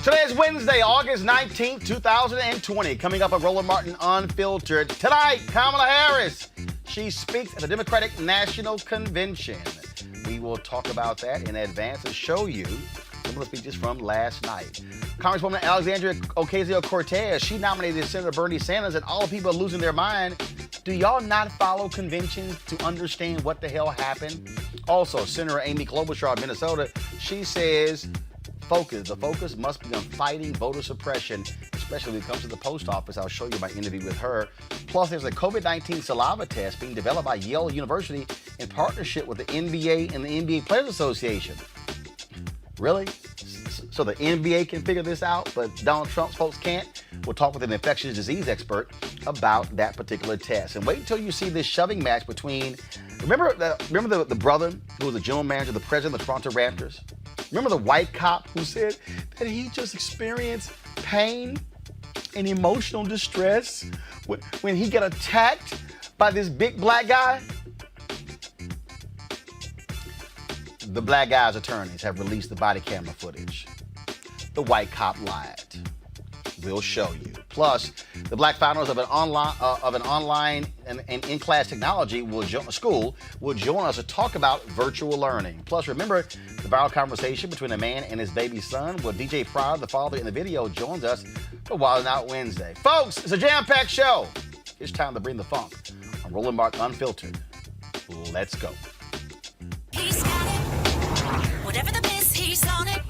Today is Wednesday, August 19th, 2020. Coming up on Roland Martin Unfiltered. Tonight, Kamala Harris. She speaks at the Democratic National Convention. We will talk about that in advance and show you some of the speeches from last night. Congresswoman Alexandria Ocasio-Cortez, she nominated Senator Bernie Sanders, and all people are losing their mind. Do y'all not follow conventions to understand what the hell happened? Also, Senator Amy Klobuchar of Minnesota, she says the focus must be on fighting voter suppression, especially when it comes to the post office. I'll show you my interview with her. Plus, there's a COVID-19 saliva test being developed by Yale University in partnership with the NBA and the NBA Players Association. Really? So the NBA can figure this out, but Donald Trump's folks can't? We'll talk with an infectious disease expert about that particular test. And wait until you see this shoving match between, remember the brother who was the general manager, the president of the Toronto Raptors? Remember the white cop who said that he just experienced pain and emotional distress when he got attacked by this big black guy? The black guy's attorneys have released the body camera footage. The white cop lied. We'll show you. Plus, the black founders of an online and in-class technology school will join us to talk about virtual learning. Plus, remember the viral conversation between a man and his baby son? Well, DJ Pryor, the father in the video, joins us for Wildin Out Wednesday. Folks, it's a jam-packed show. It's time to bring the funk on Roland Martin Unfiltered. Let's go. He's got it. Whatever the miss, he's on it.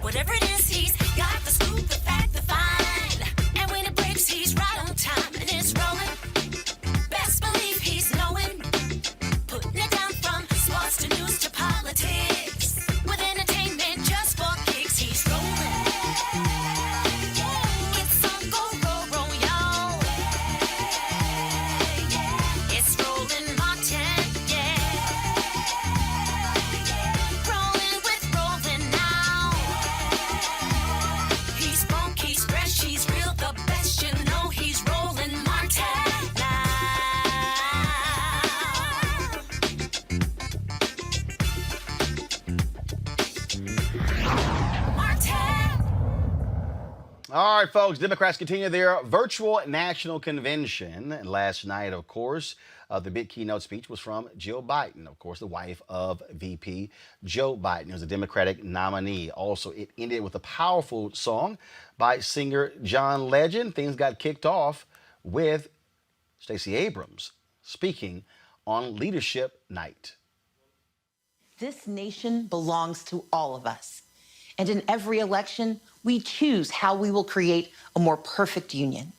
Whatever it is, he's got the scoop, the fact, the find. And when it breaks, he's right on time and it's rolling. Best believe he's knowing. Putting it down from sports to news to politics. With entertainment just for kicks, he's rolling. It's on go, y'all. It's Roland Martin, yeah. All right, folks, Democrats continue their virtual national convention. And last night, of course, the big keynote speech was from Jill Biden, of course, the wife of VP Joe Biden, who's a Democratic nominee. Also, it ended with a powerful song by singer John Legend. Things got kicked off with Stacey Abrams speaking on Leadership Night. This nation belongs to all of us. And in every election, we choose how we will create a more perfect union.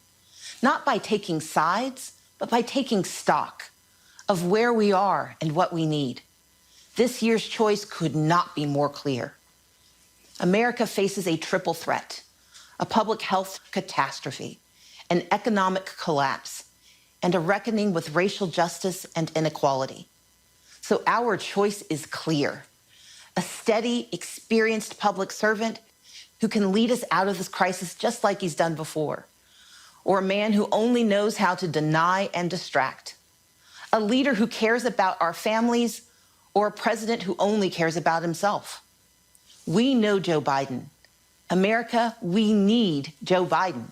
Not by taking sides, but by taking stock of where we are and what we need. This year's choice could not be more clear. America faces a triple threat: a public health catastrophe, an economic collapse, and a reckoning with racial justice and inequality. So our choice is clear: a steady, experienced public servant who can lead us out of this crisis just like he's done before, or a man who only knows how to deny and distract, a leader who cares about our families, or a president who only cares about himself. We know Joe Biden. America, we need Joe Biden.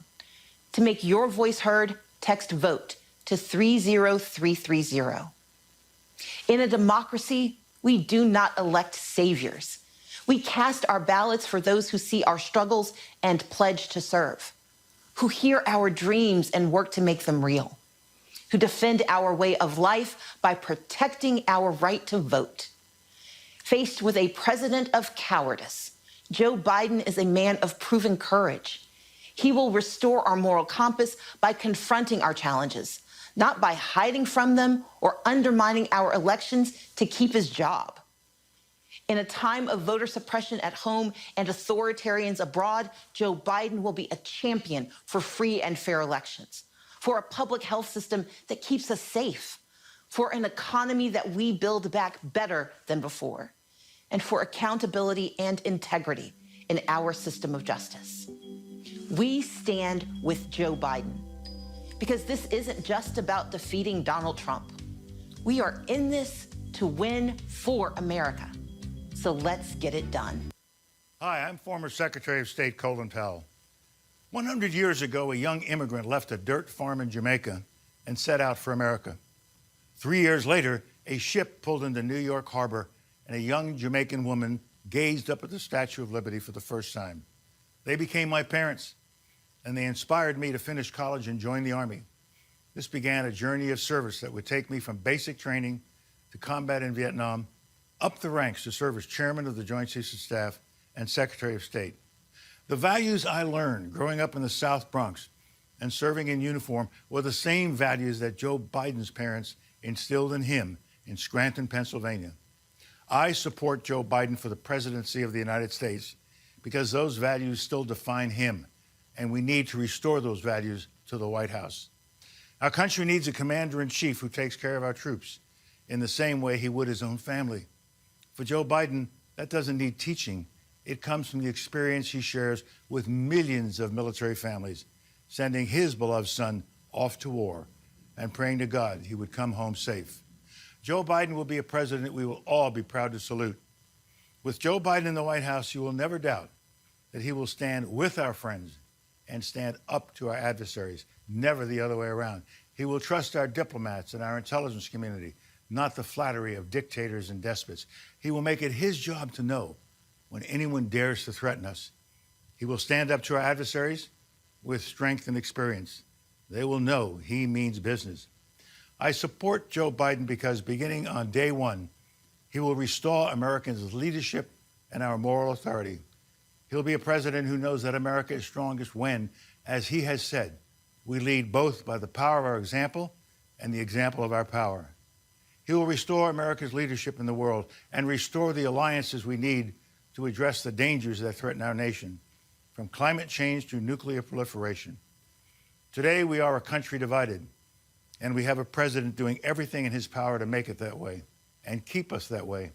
To make your voice heard, text VOTE to 30330. In a democracy, we do not elect saviors. We cast our ballots for those who see our struggles and pledge to serve, who hear our dreams and work to make them real, who defend our way of life by protecting our right to vote. Faced with a president of cowardice, Joe Biden is a man of proven courage. He will restore our moral compass by confronting our challenges, not by hiding from them or undermining our elections to keep his job. In a time of voter suppression at home and authoritarians abroad, Joe Biden will be a champion for free and fair elections, for a public health system that keeps us safe, for an economy that we build back better than before, and for accountability and integrity in our system of justice. We stand with Joe Biden, because this isn't just about defeating Donald Trump. We are in this to win for America. So let's get it done. Hi, I'm former Secretary of State Colin Powell. 100 years ago, a young immigrant left a dirt farm in Jamaica and set out for America. 3 years later, a ship pulled into New York Harbor and a young Jamaican woman gazed up at the Statue of Liberty for the first time. They became my parents, and they inspired me to finish college and join the Army. This began a journey of service that would take me from basic training to combat in Vietnam, up the ranks to serve as chairman of the Joint Chiefs of Staff and Secretary of State. The values I learned growing up in the South Bronx and serving in uniform were the same values that Joe Biden's parents instilled in him in Scranton, Pennsylvania. I support Joe Biden for the presidency of the United States because those values still define him, and we need to restore those values to the White House. Our country needs a commander-in-chief who takes care of our troops in the same way he would his own family. For Joe Biden, that doesn't need teaching. It comes from the experience he shares with millions of military families, sending his beloved son off to war and praying to God he would come home safe. Joe Biden will be a president we will all be proud to salute. With Joe Biden in the White House, you will never doubt that he will stand with our friends and stand up to our adversaries, never the other way around. He will trust our diplomats and our intelligence community, not the flattery of dictators and despots. He will make it his job to know when anyone dares to threaten us. He will stand up to our adversaries with strength and experience. They will know he means business. I support Joe Biden because beginning on day one, he will restore Americans' leadership and our moral authority. He'll be a president who knows that America is strongest when, as he has said, we lead both by the power of our example and the example of our power. He will restore America's leadership in the world and restore the alliances we need to address the dangers that threaten our nation, from climate change to nuclear proliferation. Today, we are a country divided, and we have a president doing everything in his power to make it that way and keep us that way.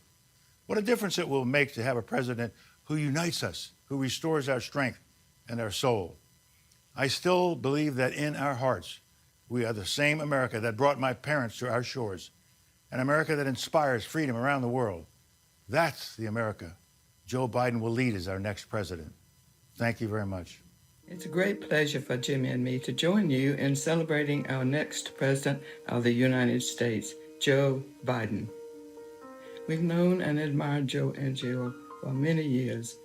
What a difference it will make to have a president who unites us, who restores our strength and our soul. I still believe that in our hearts, we are the same America that brought my parents to our shores, an America that inspires freedom around the world. That's the America Joe Biden will lead as our next president. Thank you very much. It's a great pleasure for Jimmy and me to join you in celebrating our next President of the United States, Joe Biden. We've known and admired Joe and Jill for many years,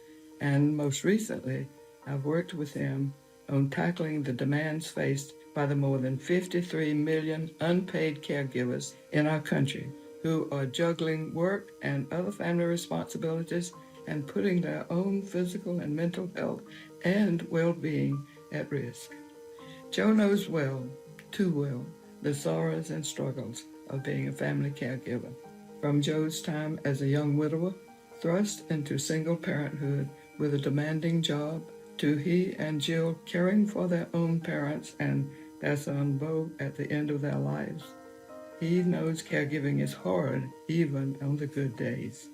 and most recently, I've worked with them on tackling the demands faced by the more than 53 million unpaid caregivers in our country who are juggling work and other family responsibilities and putting their own physical and mental health and well-being at risk. Joe knows well, too well, the sorrows and struggles of being a family caregiver. From Joe's time as a young widower, thrust into single parenthood with a demanding job, to he and Jill caring for their own parents and their son Bo at the end of their lives. He knows caregiving is hard, even on the good days.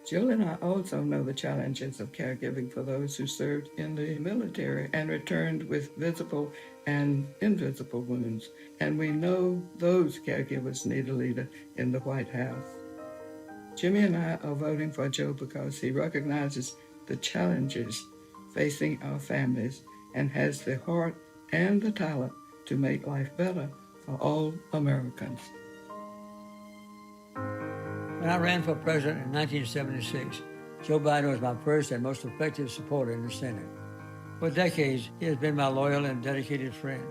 Jill and I also know the challenges of caregiving for those who served in the military and returned with visible and invisible wounds. And we know those caregivers need a leader in the White House. Jimmy and I are voting for Joe because he recognizes the challenges facing our families and has the heart and the talent to make life better for all Americans. When I ran for president in 1976, Joe Biden was my first and most effective supporter in the Senate. For decades, he has been my loyal and dedicated friend.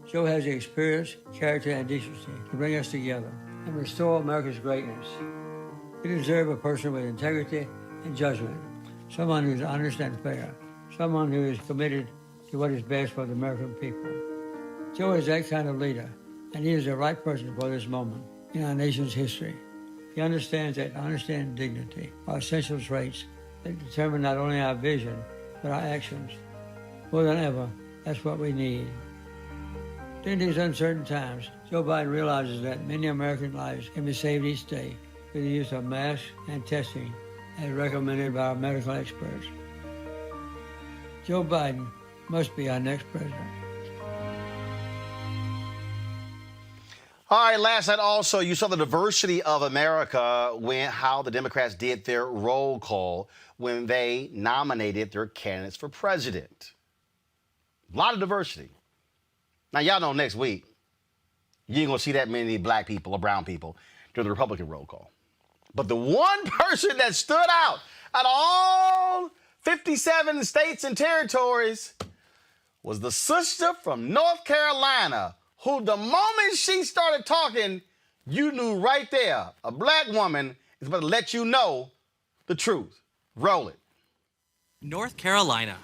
Joe has the experience, character, and decency to bring us together and restore America's greatness. We deserve a person with integrity and judgment, someone who is honest and fair, someone who is committed to what is best for the American people. Joe is that kind of leader, and he is the right person for this moment in our nation's history. He understands that honesty and dignity are essential traits that determine not only our vision, but our actions. More than ever, that's what we need. During these uncertain times, Joe Biden realizes that many American lives can be saved each day through the use of masks and testing as recommended by our medical experts. Joe Biden must be our next president. All right, last night also, you saw the diversity of America when how the Democrats did their roll call when they nominated their candidates for president. A lot of diversity. Now, y'all know next week, you ain't going to see that many black people or brown people during the Republican roll call. But the one person that stood out out of all 57 states and territories was the sister from North Carolina, who the moment she started talking, you knew right there, a black woman is about to let you know the truth. Roll it. North Carolina.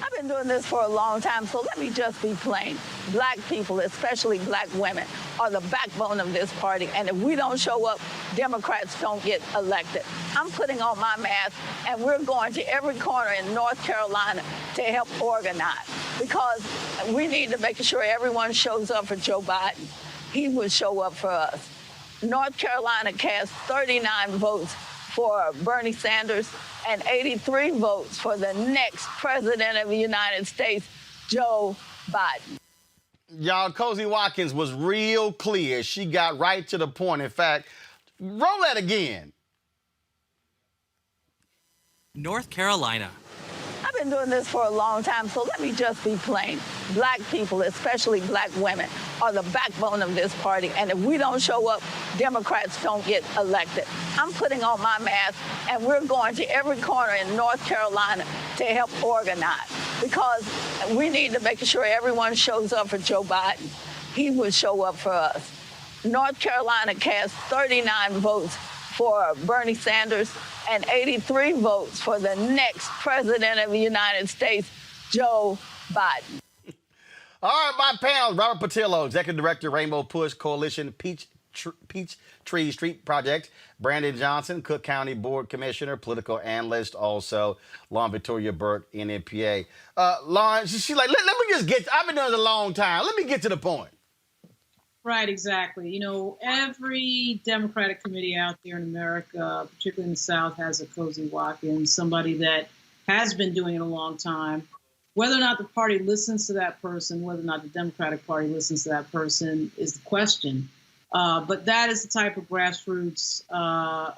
I've been doing this for a long time, so let me just be plain. Black people, especially black women, are the backbone of this party, and if we don't show up, Democrats don't get elected. I'm putting on my mask, and we're going to every corner in North Carolina to help organize, because we need to make sure everyone shows up for Joe Biden. He will show up for us. North Carolina cast 39 votes for Bernie Sanders and 83 votes for the next president of the United States, Joe Biden. Y'all, Cozy Watkins was real clear. She got right to the point. In fact, roll that again. North Carolina. I've been doing this for a long time, so let me just be plain. Black people, especially black women, are the backbone of this party, and if we don't show up, Democrats don't get elected. I'm putting on my mask, and we're going to every corner in North Carolina to help organize, because we need to make sure everyone shows up for Joe Biden. He will show up for us. North Carolina cast 39 votes for Bernie Sanders and 83 votes for the next president of the United States, Joe Biden. All right, my panel, Robert Patillo, Executive Director, Rainbow Push Coalition, Peach Tree Street Project. Brandon Johnson, Cook County Board Commissioner, political analyst, also Lauren Victoria Burke, NMPA. Lauren, she's like, let me just get, I've been doing this a long time. Let me get to the point. Right, exactly. You know, every Democratic committee out there in America, particularly in the South, has a Cozy Watkins, somebody that has been doing it a long time. Whether or not the party listens to that person, whether or not the Democratic Party listens to that person is the question. But that is the type of grassroots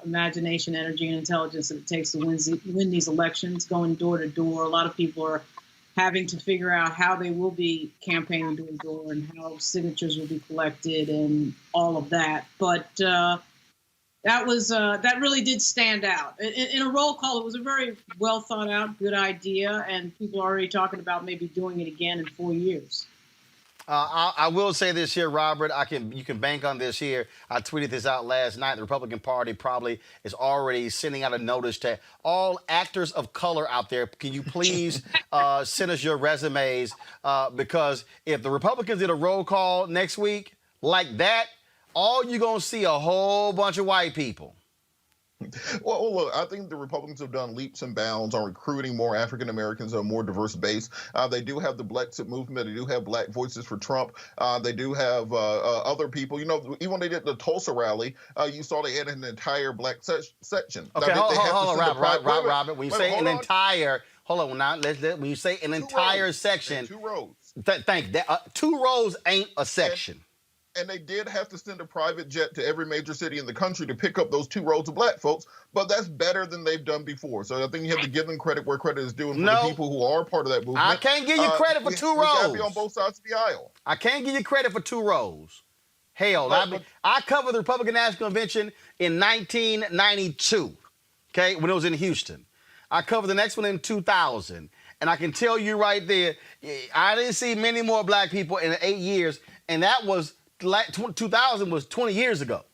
imagination, energy, and intelligence that it takes to win these elections, going door to door. A lot of people having to figure out how they will be campaigning door to door and how signatures will be collected and all of that. But that really did stand out. In a roll call, it was a very well thought out, good idea, and people are already talking about maybe doing it again in 4 years. I will say this here, Robert. You can bank on this here. I tweeted this out last night. The Republican Party probably is already sending out a notice to all actors of color out there. Can you please send us your resumes? Because if the Republicans did a roll call next week like that, all you're going to see a whole bunch of white people. Well, look, I think the Republicans have done leaps and bounds on recruiting more African Americans on a more diverse base. They do have the Blexit movement. They do have Black Voices for Trump. They do have other people. You know, even when they did the Tulsa rally, you saw they had an entire black section. Okay, hold on, Robert. When you say an entire, hold on, now when you say an entire section, 2 rows. Thank you. 2 rows ain't a section. And they did have to send a private jet to every major city in the country to pick up those 2 rows of black folks, but that's better than they've done before. So I think you have to give them credit where credit is due, and for the people who are part of that movement. I can't give you credit for 2 rows. We got to be on both sides of the aisle. I can't give you credit for 2 rows. Hell, I covered the Republican National Convention in 1992, okay, when it was in Houston. I covered the next one in 2000. And I can tell you right there, I didn't see many more black people in 8 years, and that was 2000 was 20 years ago.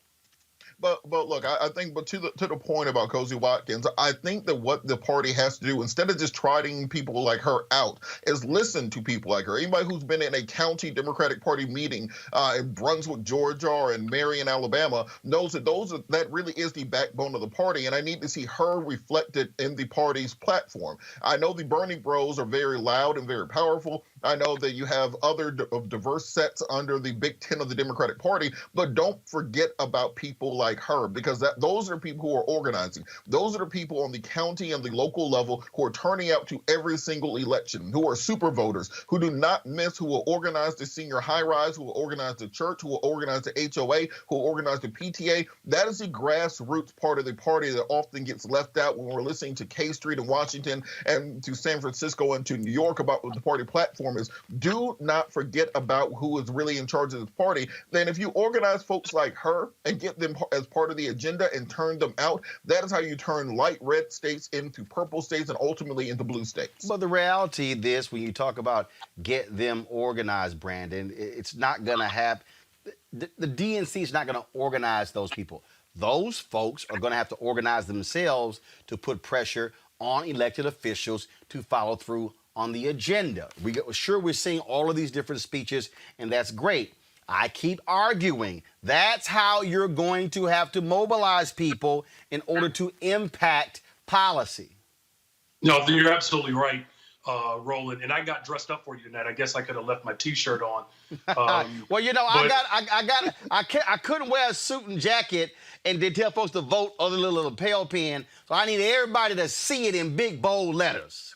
But look, I think, to the point about Cozy Watkins, I think that what the party has to do, instead of just trotting people like her out, is listen to people like her. Anybody who's been in a county Democratic Party meeting in Brunswick, Georgia, or in Marion, Alabama, knows that that really is the backbone of the party, and I need to see her reflected in the party's platform. I know the Bernie Bros are very loud and very powerful. I know that you have other diverse sets under the Big Ten of the Democratic Party, but don't forget about people like her, because those are people who are organizing. Those are the people on the county and the local level who are turning out to every single election, who are super voters, who do not miss, who will organize the senior high-rise, who will organize the church, who will organize the HOA, who will organize the PTA. That is the grassroots part of the party that often gets left out when we're listening to K Street in Washington and to San Francisco and to New York about what the party platform is. Do not forget about who is really in charge of this party. Then if you organize folks like her and get them as part of the agenda and turn them out, that is how you turn light red states into purple states and ultimately into blue states. But the reality of this, when you talk about get them organized, Brandon, it's not going to happen. The DNC is not going to organize those people. Those folks are going to have to organize themselves to put pressure on elected officials to follow through on the agenda. We're seeing all of these different speeches, and that's great. I keep arguing that's how you're going to have to mobilize people in order to impact policy. No, you're absolutely right, Roland. And I got dressed up for you tonight. I guess I could have left my T-shirt on. Well, you know, I couldn't wear a suit and jacket and then tell folks to vote other than a little lapel pin. So I need everybody to see it in big bold letters.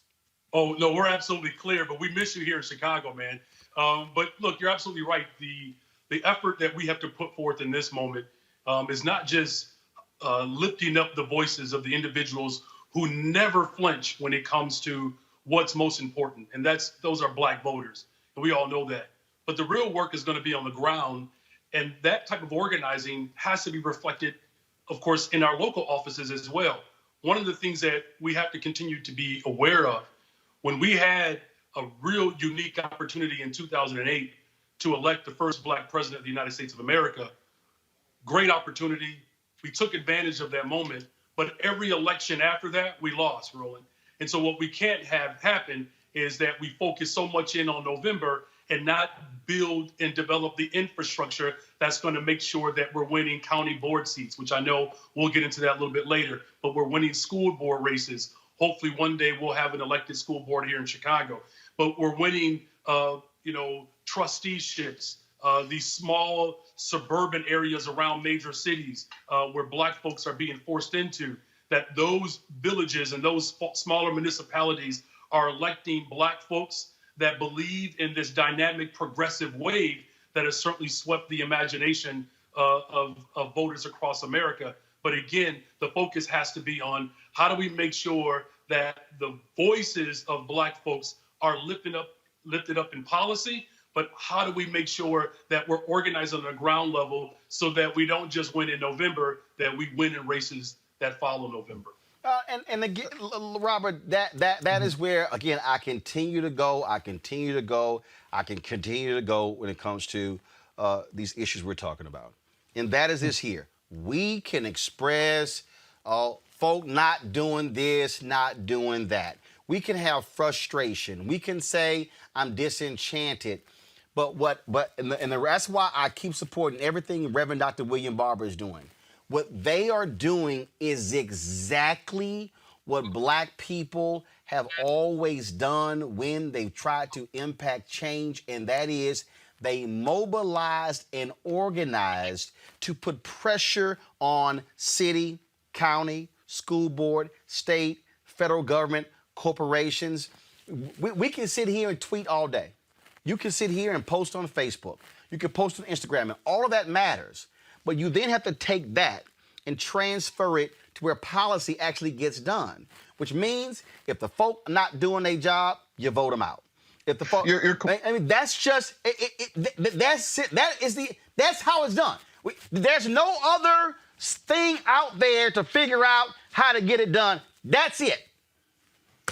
Oh no, we're absolutely clear. But we miss you here in Chicago, man. But look, you're absolutely right. The effort that we have to put forth in this moment is not just lifting up the voices of the individuals who never flinch when it comes to what's most important, and those are black voters, and we all know that. But the real work is going to be on the ground, and that type of organizing has to be reflected, of course, in our local offices as well. One of the things that we have to continue to be aware of, when we had a real unique opportunity in 2008 to elect the first black president of the United States of America. Great opportunity. We took advantage of that moment, but every election after that, we lost, Roland. And so what we can't have happen is that we focus so much in on November and not build and develop the infrastructure that's going to make sure that we're winning county board seats, which I know we'll get into that a little bit later, but we're winning school board races. Hopefully one day we'll have an elected school board here in Chicago, but we're winning, trusteeships, these small suburban areas around major cities where black folks are being forced into, that those villages and those smaller municipalities are electing black folks that believe in this dynamic progressive wave that has certainly swept the imagination of voters across America. But again, the focus has to be on how do we make sure that the voices of black folks are lifted up in policy, but how do we make sure that we're organized on the ground level so that we don't just win in November, that we win in races that follow November? And again, Robert, that is where, again, I continue to go when it comes to these issues we're talking about. And that is this here. We can express folk not doing this, not doing that. We can have frustration. We can say, I'm disenchanted. But that's why I keep supporting everything Reverend Dr. William Barber is doing. What they are doing is exactly what black people have always done when they've tried to impact change, and that is they mobilized and organized to put pressure on city, county, school board, state, federal government, corporations. We can sit here and tweet all day. You can sit here and post on Facebook. You can post on Instagram, and all of that matters. But you then have to take that and transfer it to where policy actually gets done, which means if the folk are not doing their job, you vote them out. If the folk, I mean, that's just that's it. That's how it's done. There's no other thing out there to figure out how to get it done. That's it.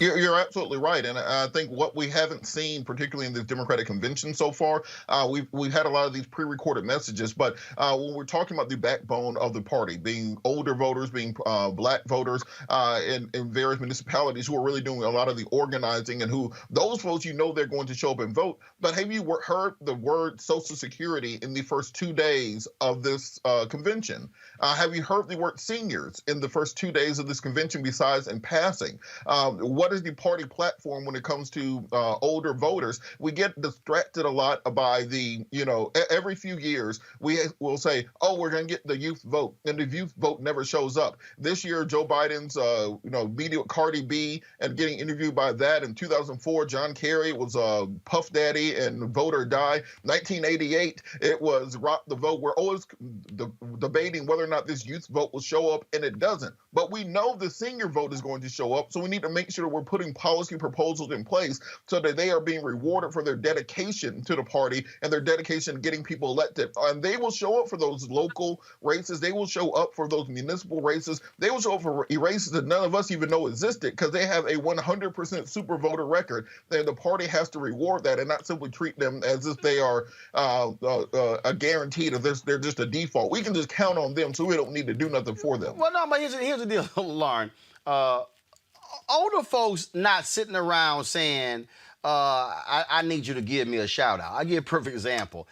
You're absolutely right, and I think what we haven't seen, particularly in this Democratic convention so far, we've had a lot of these pre-recorded messages. But when we're talking about the backbone of the party, being older voters, being black voters in various municipalities who are really doing a lot of the organizing, and who those folks, they're going to show up and vote. But have you heard the word Social Security in the first 2 days of this convention? Have you heard the word seniors in the first 2 days of this convention, besides in passing? What is the party platform when it comes to older voters? We get distracted a lot by every few years we will say, oh, we're going to get the youth vote, and the youth vote never shows up. This year, Joe Biden's, meeting with Cardi B and getting interviewed by that. In 2004, John Kerry was Puff Daddy and Vote or Die. 1988, it was Rock the Vote. We're always debating whether or not this youth vote will show up, and it doesn't. But we know the senior vote is going to show up, so we need to make sure we're putting policy proposals in place so that they are being rewarded for their dedication to the party and their dedication to getting people elected. And they will show up for those local races. They will show up for those municipal races. They will show up for races that none of us even know existed, because they have a 100% super voter record. And the party has to reward that and not simply treat them as if they are a guaranteed, or they're just a default. We can just count on them, so we don't need to do nothing for them. Well, no, but here's the deal, Lauren. Older folks not sitting around saying, I need you to give me a shout out. I'll give you a perfect example.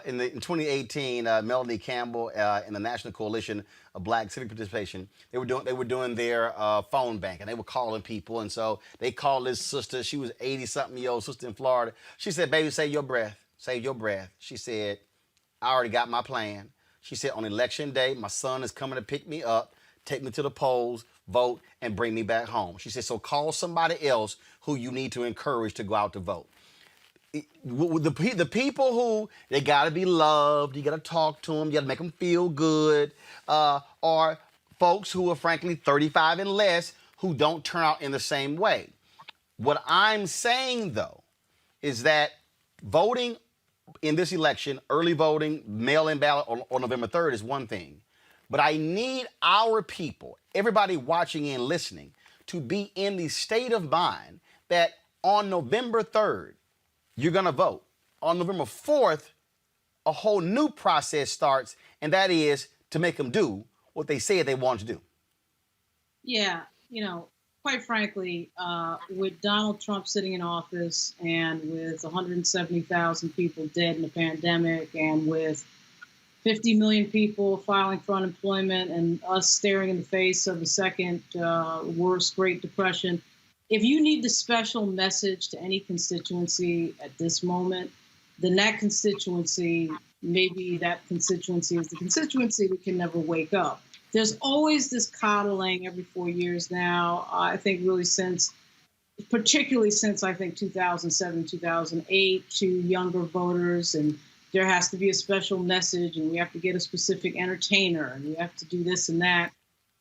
In 2018, Melanie Campbell and the National Coalition of Black Civic Participation, they were doing their phone bank, and they were calling people. And so they called this sister. She was 80-something-year-old sister in Florida. She said, baby, save your breath. Save your breath. She said, I already got my plan. She said, on election day, my son is coming to pick me up, take me to the polls, vote, and bring me back home. She said, so call somebody else who you need to encourage to go out to vote. The people who, they got to be loved, you got to talk to them, you got to make them feel good, are folks who are frankly 35 and less who don't turn out in the same way. What I'm saying, though, is that voting in this election, early voting, mail-in ballot on November 3rd is one thing. But I need our people, everybody watching and listening, to be in the state of mind that on November 3rd, you're going to vote. On November 4th, a whole new process starts, and that is to make them do what they said they wanted to do. Yeah, quite frankly, with Donald Trump sitting in office and with 170,000 people dead in the pandemic, and with 50 million people filing for unemployment, and us staring in the face of the second worst Great Depression. If you need the special message to any constituency at this moment, then that constituency, maybe that constituency is the constituency that can never wake up. There's always this coddling every 4 years now. I think really particularly since I think 2007, 2008, to younger voters, and there has to be a special message, and we have to get a specific entertainer, and we have to do this and that.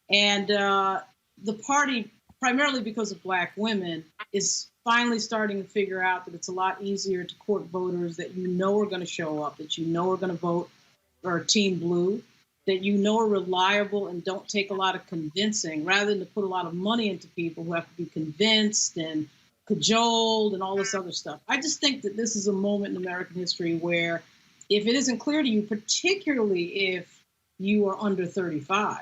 And the party, primarily because of Black women, is finally starting to figure out that it's a lot easier to court voters that you know are going to show up, that you know are going to vote for Team Blue, that you know are reliable and don't take a lot of convincing, rather than to put a lot of money into people who have to be convinced and cajoled and all this other stuff. I just think that this is a moment in American history where if it isn't clear to you, particularly if you are under 35,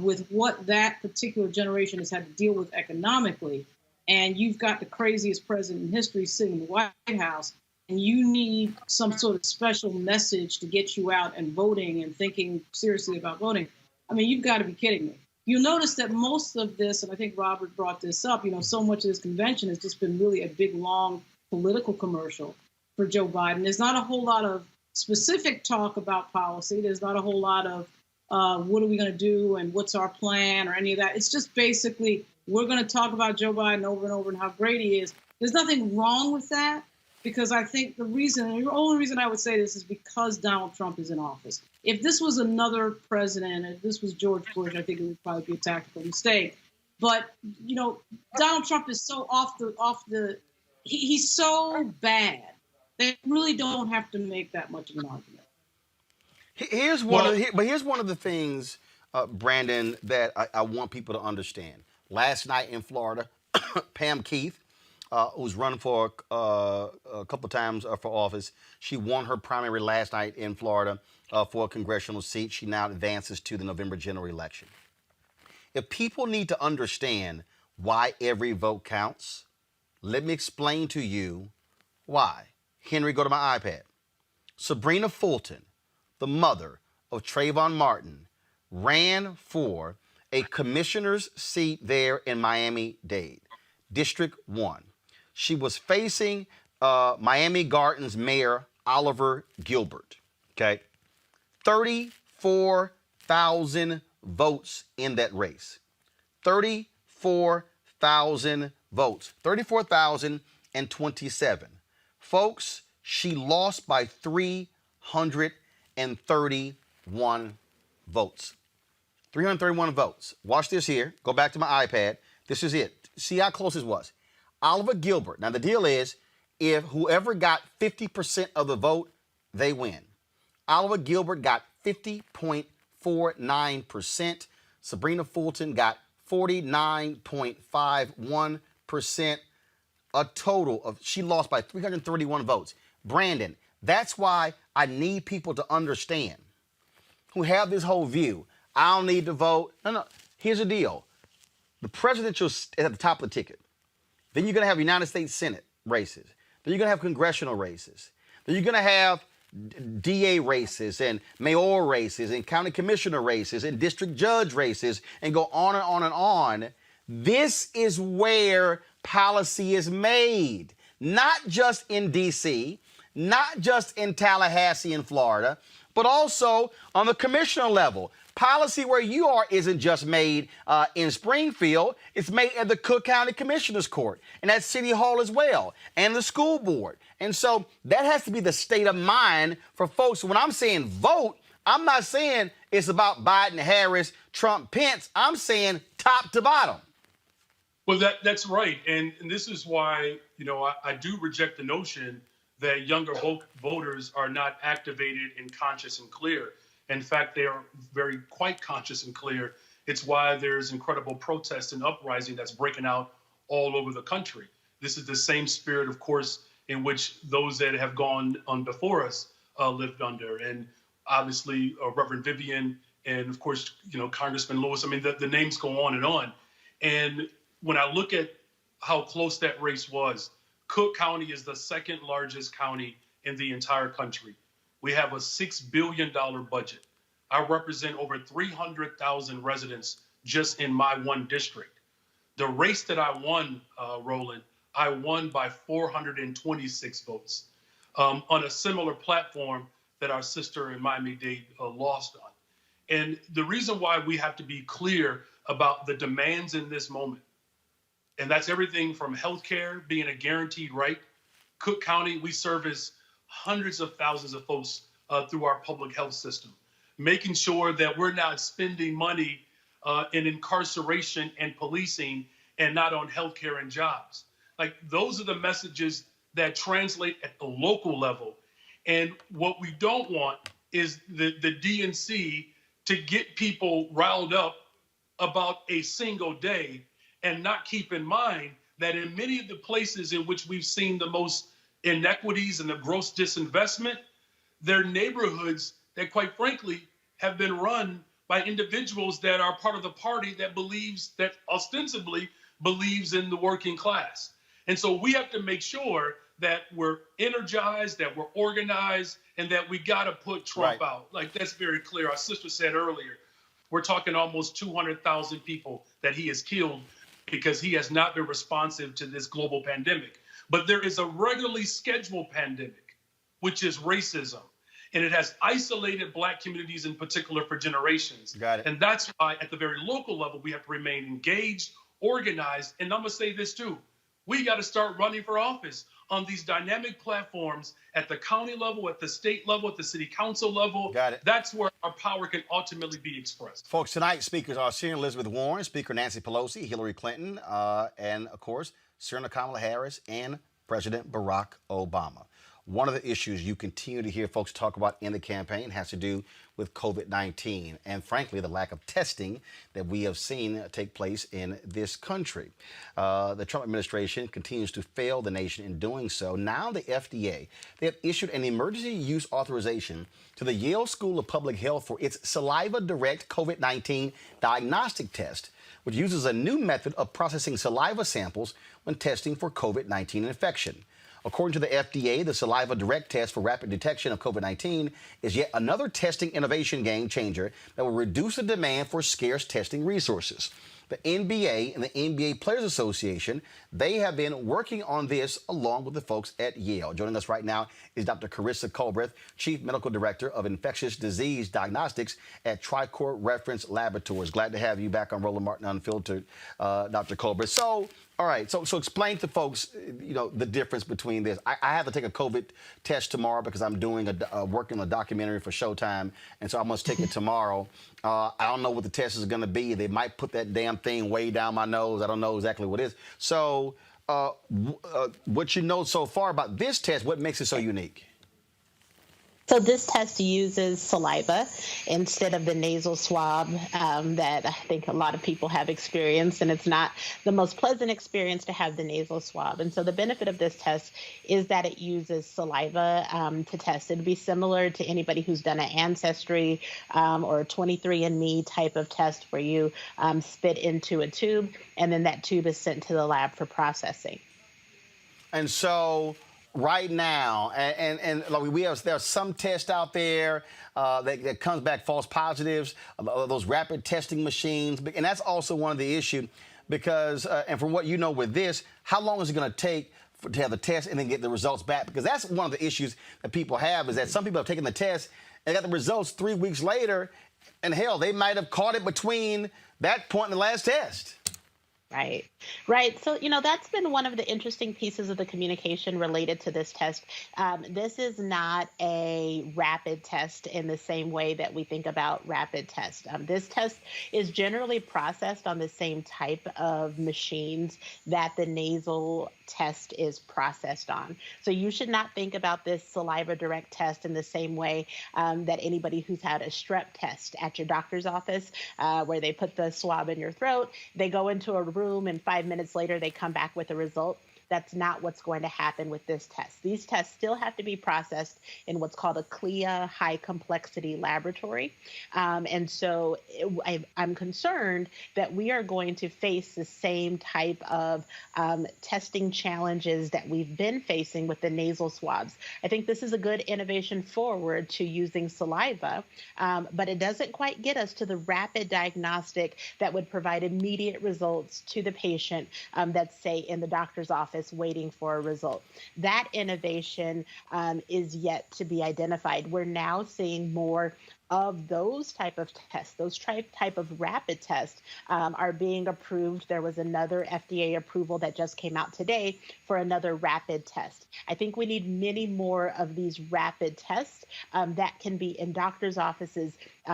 with what that particular generation has had to deal with economically, and you've got the craziest president in history sitting in the White House, and you need some sort of special message to get you out and voting and thinking seriously about voting, I mean, you've got to be kidding me. You'll notice that most of this, and I think Robert brought this up, so much of this convention has just been really a big, long political commercial for Joe Biden. There's not a whole lot of specific talk about policy. There's not a whole lot of what are we going to do and what's our plan or any of that. It's just basically we're going to talk about Joe Biden over and over and how great he is. There's nothing wrong with that, because I think the only reason I would say this is because Donald Trump is in office. If this was another president, if this was George Bush, I think it would probably be a tactical mistake. But, Donald Trump is so he's so bad. They really don't have to make that much of an argument. Here's one of the things, Brandon, that I want people to understand. Last night in Florida, Pam Keith, who's run for a couple times for office, she won her primary last night in Florida for a congressional seat. She now advances to the November general election. If people need to understand why every vote counts, let me explain to you why. Henry, go to my iPad. Sabrina Fulton, the mother of Trayvon Martin, ran for a commissioner's seat there in Miami-Dade, District 1. She was facing Miami Gardens Mayor Oliver Gilbert, okay? 34,000 votes in that race. 34,000 votes. 34,027. Folks, she lost by 331 votes. 331 votes. Watch this here. Go back to my iPad. This is it. See how close this was. Oliver Gilbert. Now, the deal is, if whoever got 50% of the vote, they win. Oliver Gilbert got 50.49%. Sabrina Fulton got 49.51%. A total of, she lost by 331 votes. Brandon, that's why I need people to understand who have this whole view. I don't need to vote. No. Here's the deal. The presidential is at the top of the ticket. Then you're going to have United States Senate races. Then you're going to have congressional races. Then you're going to have DA races and mayoral races and county commissioner races and district judge races and go on and on and on. This is where policy is made, not just in D.C., not just in Tallahassee in Florida, but also on the commissioner level. Policy where you are isn't just made in Springfield, it's made at the Cook County Commissioner's Court and at City Hall as well, and the school board. And so that has to be the state of mind for folks. When I'm saying vote, I'm not saying it's about Biden, Harris, Trump, Pence. I'm saying top to bottom. Well, that's right. And this is why, I do reject the notion that younger voters are not activated and conscious and clear. In fact, they are quite conscious and clear. It's why there's incredible protest and uprising that's breaking out all over the country. This is the same spirit, of course, in which those that have gone on before us lived under. And obviously, Reverend Vivian and, of course, Congressman Lewis. I mean, the names go on and on. And when I look at how close that race was, Cook County is the second largest county in the entire country. We have a $6 billion budget. I represent over 300,000 residents just in my one district. The race that I won, Roland, I won by 426 votes on a similar platform that our sister in Miami-Dade lost on. And the reason why we have to be clear about the demands in this moment, and that's everything from healthcare being a guaranteed right. Cook County, we service hundreds of thousands of folks through our public health system, making sure that we're not spending money in incarceration and policing and not on healthcare and jobs. Like those are the messages that translate at the local level. And what we don't want is the DNC to get people riled up about a single day and not keep in mind that in many of the places in which we've seen the most inequities and the gross disinvestment, they're neighborhoods that, quite frankly, have been run by individuals that are part of the party that ostensibly believes in the working class. And so we have to make sure that we're energized, that we're organized, and that we got to put Trump out. Like, that's very clear. Our sister said earlier, we're talking almost 200,000 people that he has killed because he has not been responsive to this global pandemic. But there is a regularly scheduled pandemic, which is racism. And it has isolated Black communities in particular for generations. Got it. And that's why at the very local level, we have to remain engaged, organized. And I'm going to say this too. We got to start running for office on these dynamic platforms at the county level, at the state level, at the city council level. Got it. That's where our power can ultimately be expressed. Folks, tonight, speakers are Senator Elizabeth Warren, Speaker Nancy Pelosi, Hillary Clinton, and, of course, Senator Kamala Harris and President Barack Obama. One of the issues you continue to hear folks talk about in the campaign has to do with COVID-19 and, frankly, the lack of testing that we have seen take place in this country. The Trump administration continues to fail the nation in doing so. Now the FDA, they have issued an emergency use authorization to the Yale School of Public Health for its saliva direct COVID-19 diagnostic test, which uses a new method of processing saliva samples when testing for COVID-19 infection. According to the FDA, the Saliva Direct test for rapid detection of COVID-19 is yet another testing innovation game changer that will reduce the demand for scarce testing resources. The NBA and the NBA Players Association, they have been working on this along with the folks at Yale. Joining us right now is Dr. Carissa Colbreth, Chief Medical Director of Infectious Disease Diagnostics at Tricor Reference Laboratories. Glad to have you back on Roland Martin Unfiltered, Dr. Colbreth. So, all right, so explain to folks, the difference between this. I have to take a COVID test tomorrow because I'm doing working on a documentary for Showtime, and so I must take it tomorrow. I don't know what the test is going to be. They might put that damn thing way down my nose. I don't know exactly what it is. So what you know so far about this test, what makes it so unique? So this test uses saliva instead of the nasal swab that I think a lot of people have experienced, and it's not the most pleasant experience to have the nasal swab. And so the benefit of this test is that it uses saliva to test. It'd be similar to anybody who's done an Ancestry or a 23andMe type of test where you spit into a tube, and then that tube is sent to the lab for processing. And so right now, and like there's some test out there that comes back false positives, those rapid testing machines, and that's also one of the issues because, and from what you know with this, how long is it going to take to have the test and then get the results back? Because that's one of the issues that people have is that some people have taken the test and got the results 3 weeks later, and hell, they might have caught it between that point and the last test. Right. So, that's been one of the interesting pieces of the communication related to this test. This is not a rapid test in the same way that we think about rapid tests. This test is generally processed on the same type of machines that the nasal test is processed on. So you should not think about this saliva direct test in the same way that anybody who's had a strep test at your doctor's office, where they put the swab in your throat, they go into a room, and 5 minutes later they come back with a result. That's not what's going to happen with this test. These tests still have to be processed in what's called a CLIA high complexity laboratory. And so I'm concerned that we are going to face the same type of testing challenges that we've been facing with the nasal swabs. I think this is a good innovation forward to using saliva, but it doesn't quite get us to the rapid diagnostic that would provide immediate results to the patient that's, say, in the doctor's office waiting for a result. That innovation is yet to be identified. We're now seeing more of those type of tests, those type of rapid tests are being approved. There was another FDA approval that just came out today for another rapid test. I think we need many more of these rapid tests that can be in doctors' offices,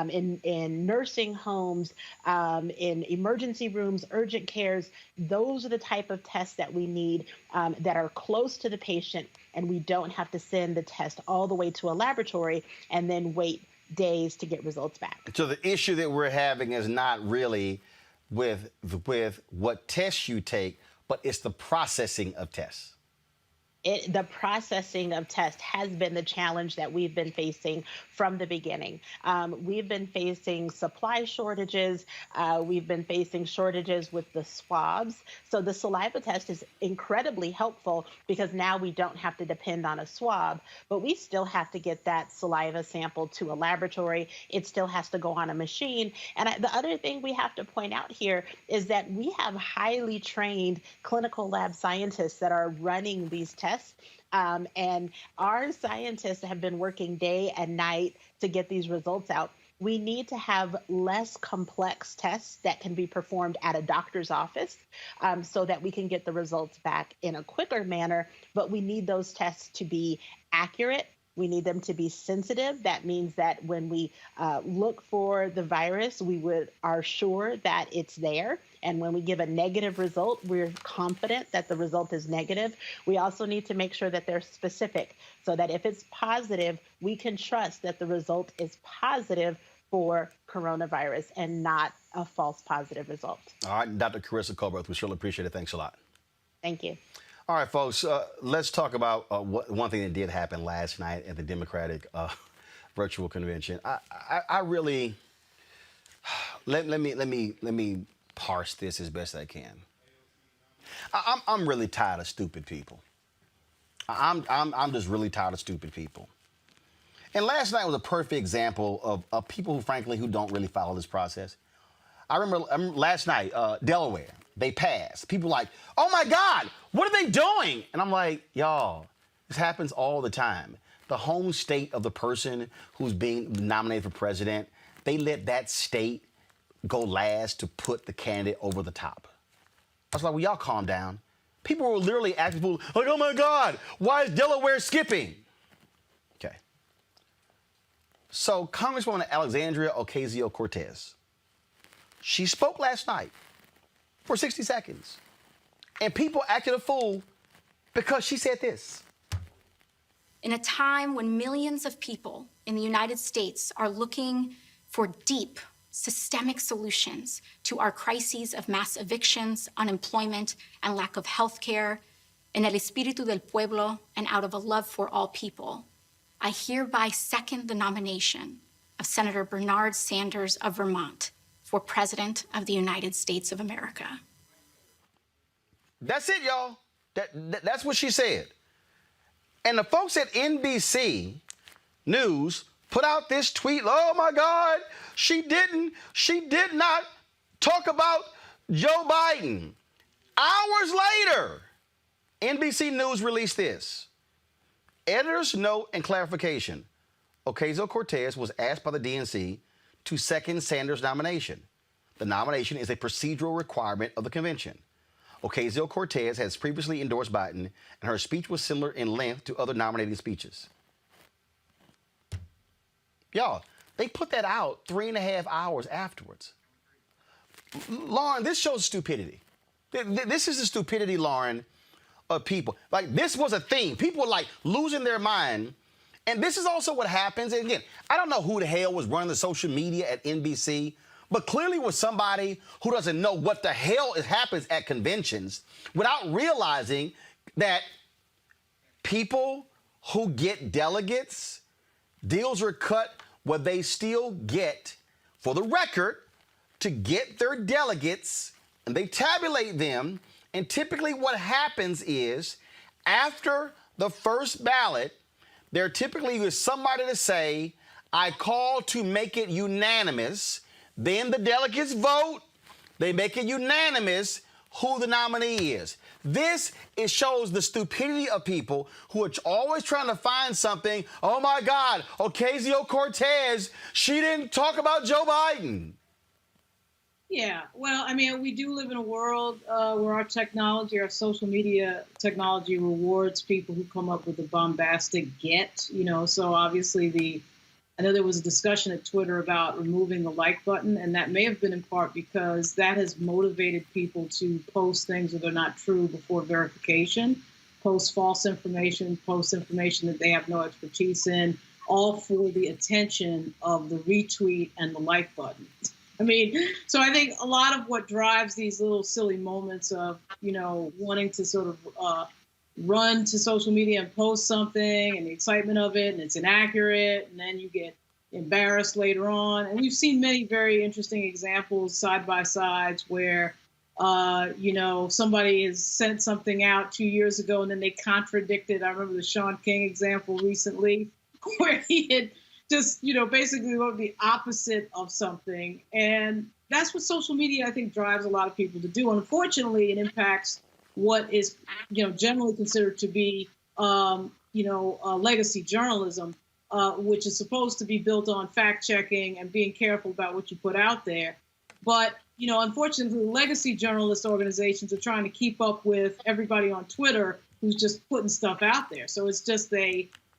in nursing homes, in emergency rooms, urgent cares. Those are the type of tests that we need that are close to the patient, and we don't have to send the test all the way to a laboratory and then wait days to get results back. So the issue that we're having is not really with what tests you take, but it's the processing of tests. The processing of tests has been the challenge that we've been facing from the beginning. We've been facing supply shortages. We've been facing shortages with the swabs. So the saliva test is incredibly helpful because now we don't have to depend on a swab, but we still have to get that saliva sample to a laboratory. It still has to go on a machine. And the other thing we have to point out here is that we have highly trained clinical lab scientists that are running these tests. And our scientists have been working day and night to get these results out. We need to have less complex tests that can be performed at a doctor's office so that we can get the results back in a quicker manner. But we need those tests to be accurate. We need them to be sensitive. That means that when we look for the virus, we are sure that it's there. And when we give a negative result, we're confident that the result is negative. We also need to make sure that they're specific so that if it's positive, we can trust that the result is positive for coronavirus and not a false positive result. All right, Dr. Carissa Colbert, we surely appreciate it. Thanks a lot. Thank you. All right, folks, let's talk about one thing that did happen last night at the Democratic virtual convention. I really let me parse this as best I can. I'm really tired of stupid people. I'm just really tired of stupid people. And last night was a perfect example of people who, frankly, who don't really follow this process. I remember last night, Delaware, they passed. People like, oh my God, what are they doing? And I'm like, y'all, this happens all the time. The home state of the person who's being nominated for president, they let that state go last to put the candidate over the top. I was like, well, y'all calm down. People were literally asking people, like, oh my God, why is Delaware skipping? Okay. So Congresswoman Alexandria Ocasio-Cortez, she spoke last night for 60 seconds. And people acted a fool because she said this. In a time when millions of people in the United States are looking for deep, systemic solutions to our crises of mass evictions, unemployment, and lack of health care, en el espíritu del pueblo, and out of a love for all people, I hereby second the nomination of Senator Bernard Sanders of Vermont for President of the United States of America. That's it, y'all. That's what she said. And the folks at NBC News put out this tweet, oh my God, she did not talk about Joe Biden. Hours later, NBC News released this. Editor's note and clarification. Ocasio-Cortez was asked by the DNC to second Sanders' nomination. The nomination is a procedural requirement of the convention. Ocasio-Cortez has previously endorsed Biden, and her speech was similar in length to other nominating speeches. Y'all, they put that out 3.5 hours afterwards. Lauren, this shows stupidity. This is the stupidity, Lauren, of people. Like, this was a thing. People were, like, losing their mind. And this is also what happens. And again, I don't know who the hell was running the social media at NBC, but clearly was somebody who doesn't know what the hell happens at conventions without realizing that people who get delegates, deals are cut where they still get, for the record, to get their delegates, and they tabulate them. And typically what happens is after the first ballot, there typically is somebody to say, I call to make it unanimous. Then the delegates vote. They make it unanimous. who the nominee is. It shows the stupidity of people who are always trying to find something. Oh my God, Ocasio-Cortez, she didn't talk about Joe Biden. Yeah, well, I mean, we do live in a world where our technology, our social media technology rewards people who come up with a bombastic get, so obviously I know there was a discussion at Twitter about removing the like button, and that may have been in part because that has motivated people to post things that are not true before verification, post false information, post information that they have no expertise in, all for the attention of the retweet and the like button. I mean, so I think a lot of what drives these little silly moments of, wanting to sort of run to social media and post something and the excitement of it, and it's inaccurate, and then you get embarrassed later on. And we've seen many very interesting examples side by sides where, somebody has sent something out 2 years ago and then they contradicted. I remember the Sean King example recently where he had just, basically wrote the opposite of something. And that's what social media, I think, drives a lot of people to do. Unfortunately, it impacts what is, generally considered to be, legacy journalism, which is supposed to be built on fact checking and being careful about what you put out there. But, unfortunately, legacy journalist organizations are trying to keep up with everybody on Twitter who's just putting stuff out there. So it's just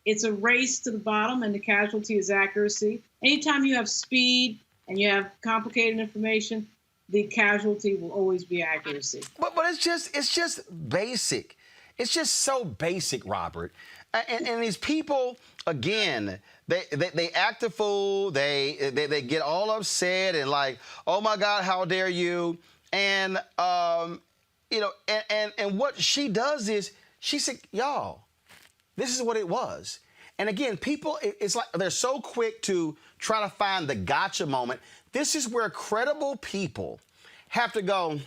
it's a race to the bottom, and the casualty is accuracy. Anytime you have speed and you have complicated information, the casualty will always be accuracy. But it's just basic. It's just so basic, Robert. And these people, again, they act a fool. They get all upset and like, oh my God, how dare you? And and what she does is she said, y'all, this is what it was. And again, people, it's like they're so quick to try to find the gotcha moment. This is where credible people have to go,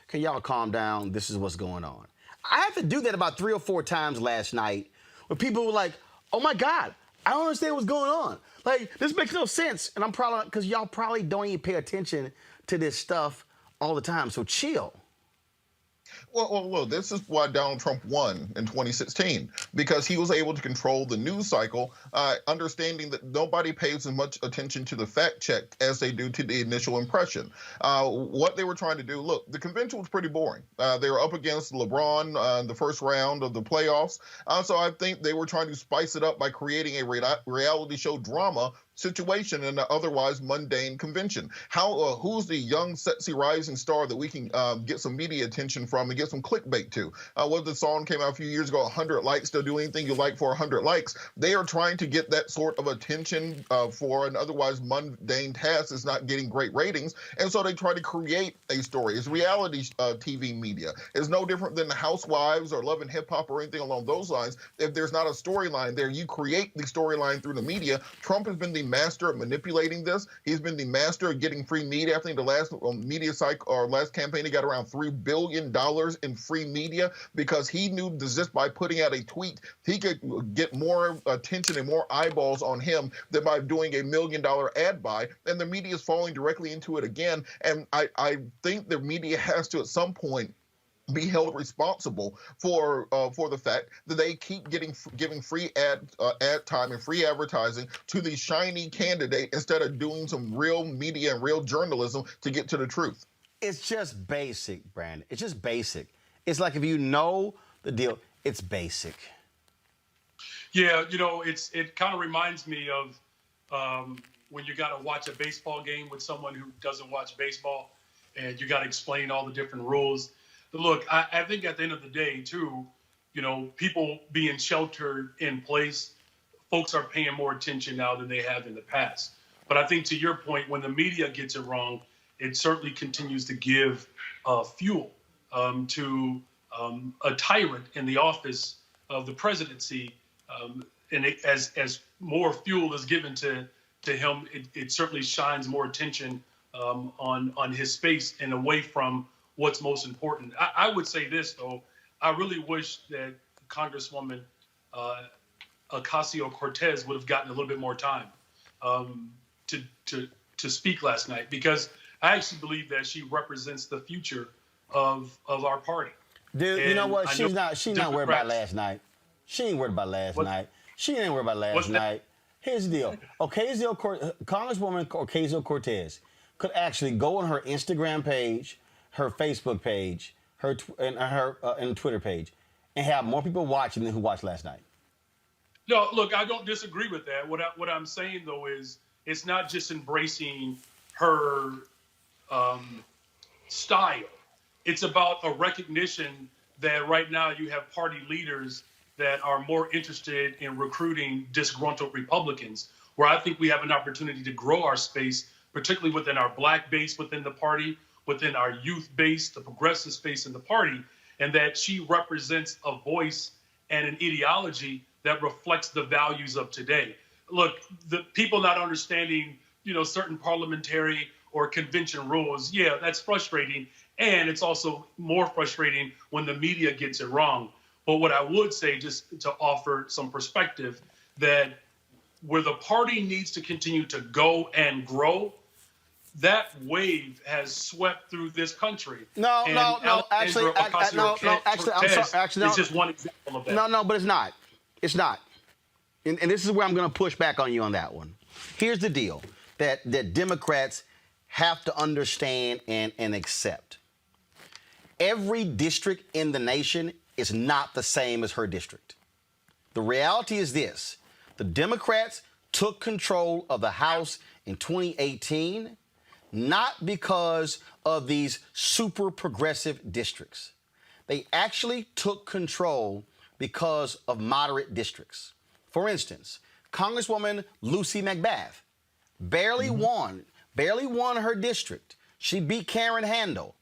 can y'all calm down? This is what's going on. I had to do that about 3 or 4 times last night where people were like, oh my God, I don't understand what's going on. Like, this makes no sense. And I'm probably, because y'all probably don't even pay attention to this stuff all the time. So chill. Well, this is why Donald Trump won in 2016, because he was able to control the news cycle, understanding that nobody pays as much attention to the fact check as they do to the initial impression. What they were trying to do, look, the convention was pretty boring. They were up against LeBron in the first round of the playoffs. So I think they were trying to spice it up by creating a reality show drama situation in an otherwise mundane convention. Who's the young, sexy rising star that we can get some media attention from and get some clickbait to? What the song came out a few years ago, 100 likes, they'll do anything you like for 100 likes. They are trying to get that sort of attention for an otherwise mundane task that's not getting great ratings. And so they try to create a story. It's reality TV media. It's no different than the Housewives or Love and Hip Hop or anything along those lines. If there's not a storyline there, you create the storyline through the media. Trump has been the master of manipulating this. He's been the master of getting free media. I think the last media cycle or last campaign, he got around $3 billion in free media because he knew that just by putting out a tweet, he could get more attention and more eyeballs on him than by doing $1 million ad buy. And the media is falling directly into it again. And I think the media has to, at some point, be held responsible for the fact that they keep giving free ad time and free advertising to the shiny candidate instead of doing some real media and real journalism to get to the truth. It's just basic, Brandon. It's just basic. It's like if you know the deal, it's basic. Yeah, it kind of reminds me of when you got to watch a baseball game with someone who doesn't watch baseball, and you got to explain all the different rules. But look, I think at the end of the day, too, people being sheltered in place, folks are paying more attention now than they have in the past. But I think to your point, when the media gets it wrong, it certainly continues to give fuel to a tyrant in the office of the presidency. And as more fuel is given to him, it certainly shines more attention on his space and away from what's most important. I would say this, though. I really wish that Congresswoman Ocasio-Cortez would have gotten a little bit more time to speak last night, because I actually believe that she represents the future of our party. Dude, you know And what? I She's not worried about Democrats- last night. She ain't worried about last What- night. She ain't worried about last What's that? night. Here's the deal. Congresswoman Ocasio-Cortez could actually go on her Instagram page, her Facebook page, her Twitter page, and have more people watching than who watched last night. No, look, I don't disagree with that. What I'm saying though is it's not just embracing her style. It's about a recognition that right now you have party leaders that are more interested in recruiting disgruntled Republicans, where I think we have an opportunity to grow our space, particularly within our Black base within the party, within our youth base, the progressive space in the party, and that she represents a voice and an ideology that reflects the values of today. Look, the people not understanding, certain parliamentary or convention rules, yeah, that's frustrating. And it's also more frustrating when the media gets it wrong. But what I would say, just to offer some perspective, that where the party needs to continue to go and grow, that wave has swept through this country. No, actually, it's just one example of that. No, but it's not. It's not. And this is where I'm going to push back on you on that one. Here's the deal that Democrats have to understand and accept. Every district in the nation is not the same as her district. The reality is this. The Democrats took control of the House in 2018, not because of these super progressive districts. They actually took control because of moderate districts. For instance, Congresswoman Lucy McBath barely won her district. She beat Karen Handel.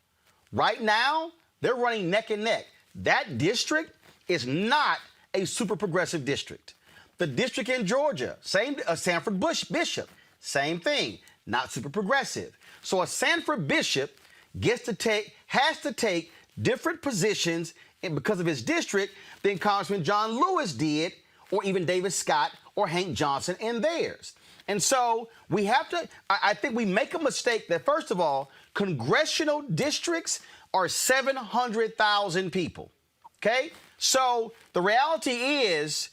Right now, they're running neck and neck. That district is not a super progressive district. The district in Georgia, Sanford Bishop, same thing, not super progressive. So a Sanford Bishop has to take different positions because of his district than Congressman John Lewis did, or even David Scott or Hank Johnson in theirs. And so we have to, I think we make a mistake that, first of all, congressional districts are 700,000 people, okay? So the reality is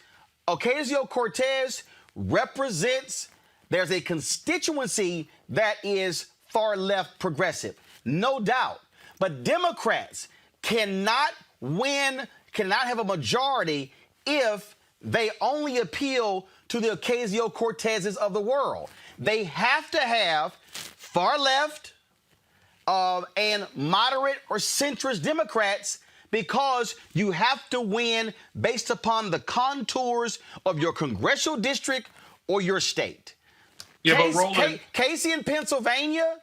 Ocasio-Cortez represents, there's a constituency that is far left progressive, no doubt. But Democrats cannot have a majority if they only appeal to the Ocasio-Cortezes of the world. They have to have far left and moderate or centrist Democrats, because you have to win based upon the contours of your congressional district or your state. Yeah, but Roland, Casey in Pennsylvania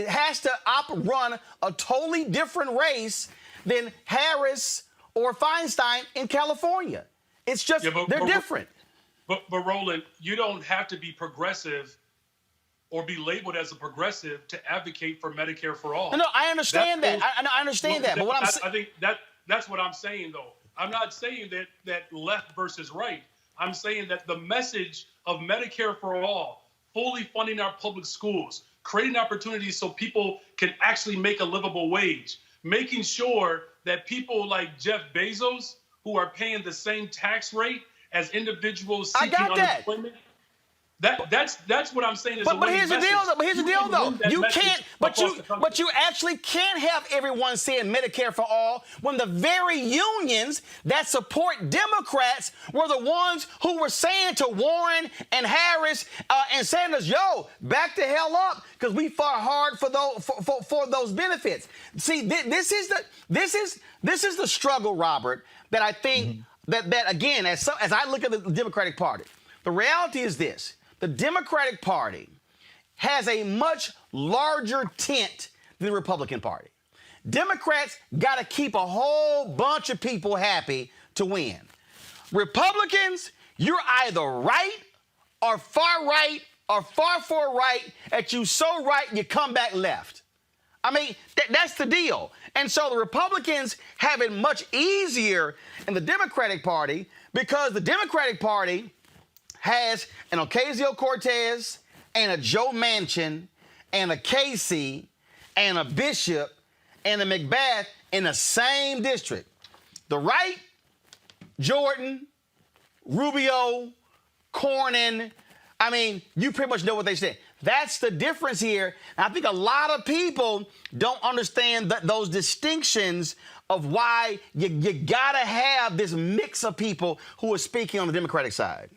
has to run a totally different race than Harris or Feinstein in California. It's just, they're different. But Roland, you don't have to be progressive or be labeled as a progressive to advocate for Medicare for all. No, I understand that. I understand that. But what I think that's what I'm saying, though. I'm not saying that left versus right. I'm saying that the message of Medicare for all, fully funding our public schools, creating opportunities so people can actually make a livable wage, making sure that people like Jeff Bezos, who are paying the same tax rate as individuals seeking unemployment. That's what I'm saying. But here's the deal, though. You can't. But you actually can't have everyone saying Medicare for all when the very unions that support Democrats were the ones who were saying to Warren and Harris and Sanders, "Yo, back the hell up, because we fought hard for those benefits." See, this is the struggle, Robert, that I think that again, as I look at the Democratic Party, the reality is this. The Democratic Party has a much larger tent than the Republican Party. Democrats got to keep a whole bunch of people happy to win. Republicans, you're either right or far right, that you so right you come back left. I mean, that's the deal. And so the Republicans have it much easier in the Democratic Party because the Democratic Party has an Ocasio-Cortez and a Joe Manchin and a Casey and a Bishop and the McBath in the same district. The right, Jordan, Rubio, Cornyn. I mean, you pretty much know what they said. That's the difference here. And I think a lot of people don't understand those distinctions of why you got to have this mix of people who are speaking on the Democratic side.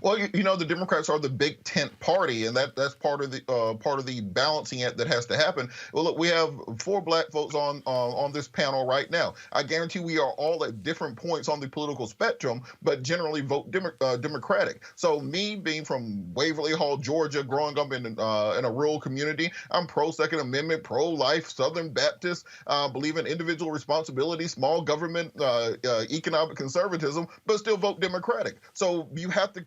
Well, you know, the Democrats are the big tent party, and that's part of the balancing act that has to happen. Well, look, we have 4 black folks on this panel right now. I guarantee we are all at different points on the political spectrum, but generally vote Democratic. So me being from Waverly Hall, Georgia, growing up in a rural community, I'm pro-Second Amendment, pro-life, Southern Baptist, believe in individual responsibility, small government, economic conservatism, but still vote Democratic. So you have to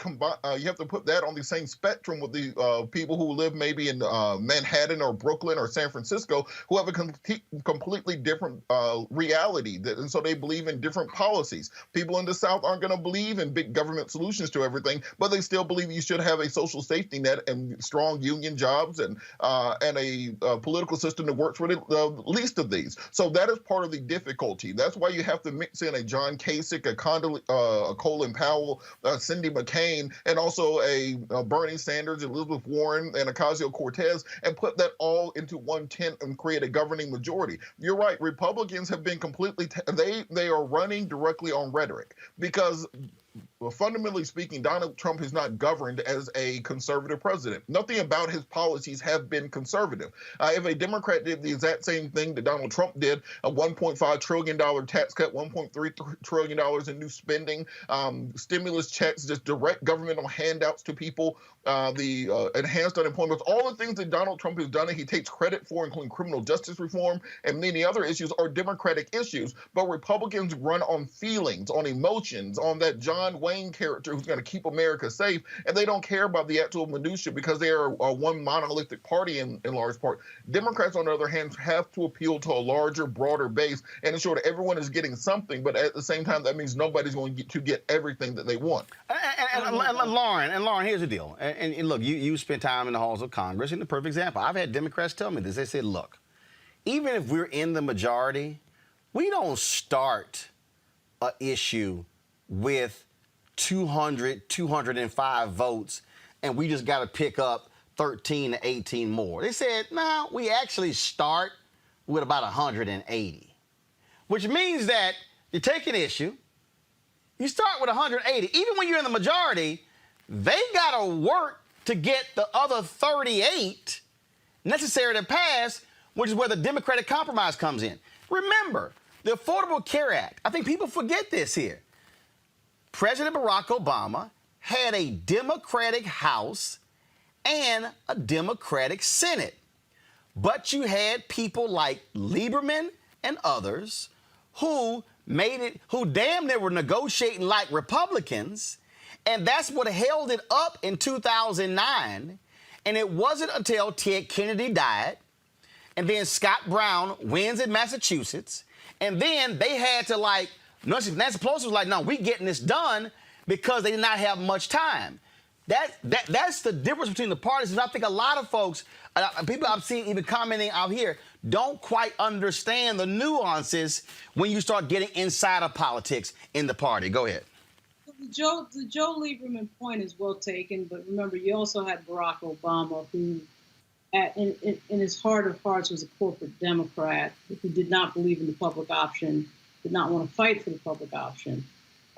you have to put that on the same spectrum with the people who live maybe in Manhattan or Brooklyn or San Francisco, who have a completely different reality, and so they believe in different policies. People in the South aren't going to believe in big government solutions to everything, but they still believe you should have a social safety net and strong union jobs and a political system that works for the least of these. So that is part of the difficulty. That's why you have to mix in a John Kasich, a Colin Powell, Cindy McCain, and also a Bernie Sanders, Elizabeth Warren, and Ocasio-Cortez, and put that all into one tent and create a governing majority. You're right. Republicans have been completely they are running directly on rhetoric because, well, fundamentally speaking, Donald Trump has not governed as a conservative president. Nothing about his policies have been conservative. If a Democrat did the exact same thing that Donald Trump did, a $1.5 trillion tax cut, $1.3 trillion in new spending, stimulus checks, just direct governmental handouts to people, the enhanced unemployment, all the things that Donald Trump has done and he takes credit for, including criminal justice reform and many other issues, are Democratic issues. But Republicans run on feelings, on emotions, on that John Wayne character who's going to keep America safe, and they don't care about the actual minutia because they are one monolithic party in large part. Democrats, on the other hand, have to appeal to a larger, broader base and ensure that everyone is getting something, but at the same time, that means nobody's going to get everything that they want. And Lauren, here's the deal. And look, you spent time in the halls of Congress, and the perfect example. I've had Democrats tell me this. They said, look, even if we're in the majority, we don't start an issue with 200, 205 votes, and we just got to pick up 13 to 18 more. They said, no, we actually start with about 180, which means that you take an issue, you start with 180. Even when you're in the majority, they got to work to get the other 38 necessary to pass, which is where the Democratic compromise comes in. Remember, the Affordable Care Act, I think people forget this here. President Barack Obama had a Democratic House and a Democratic Senate. But you had people like Lieberman and others who damn near were negotiating like Republicans, and that's what held it up in 2009. And it wasn't until Ted Kennedy died, and then Scott Brown wins in Massachusetts, and then they had to Nancy Pelosi was like, no, we getting this done because they did not have much time. That's the difference between the parties. And I think a lot of folks, people I've seen even commenting out here, don't quite understand the nuances when you start getting inside of politics in the party. Go ahead. The Joe Lieberman point is well taken, but remember, you also had Barack Obama, who in his heart of hearts was a corporate Democrat who did not believe in the public option, did not want to fight for the public option.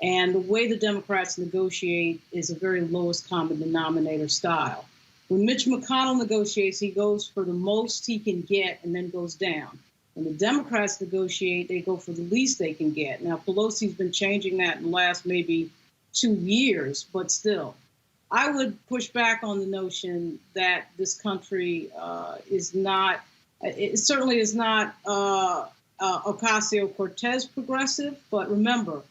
And the way the Democrats negotiate is a very lowest common denominator style. When Mitch McConnell negotiates, he goes for the most he can get and then goes down. When the Democrats negotiate, they go for the least they can get. Now, Pelosi's been changing that in the last maybe 2 years, but still. I would push back on the notion that this country certainly is not Ocasio-Cortez progressive, but remember,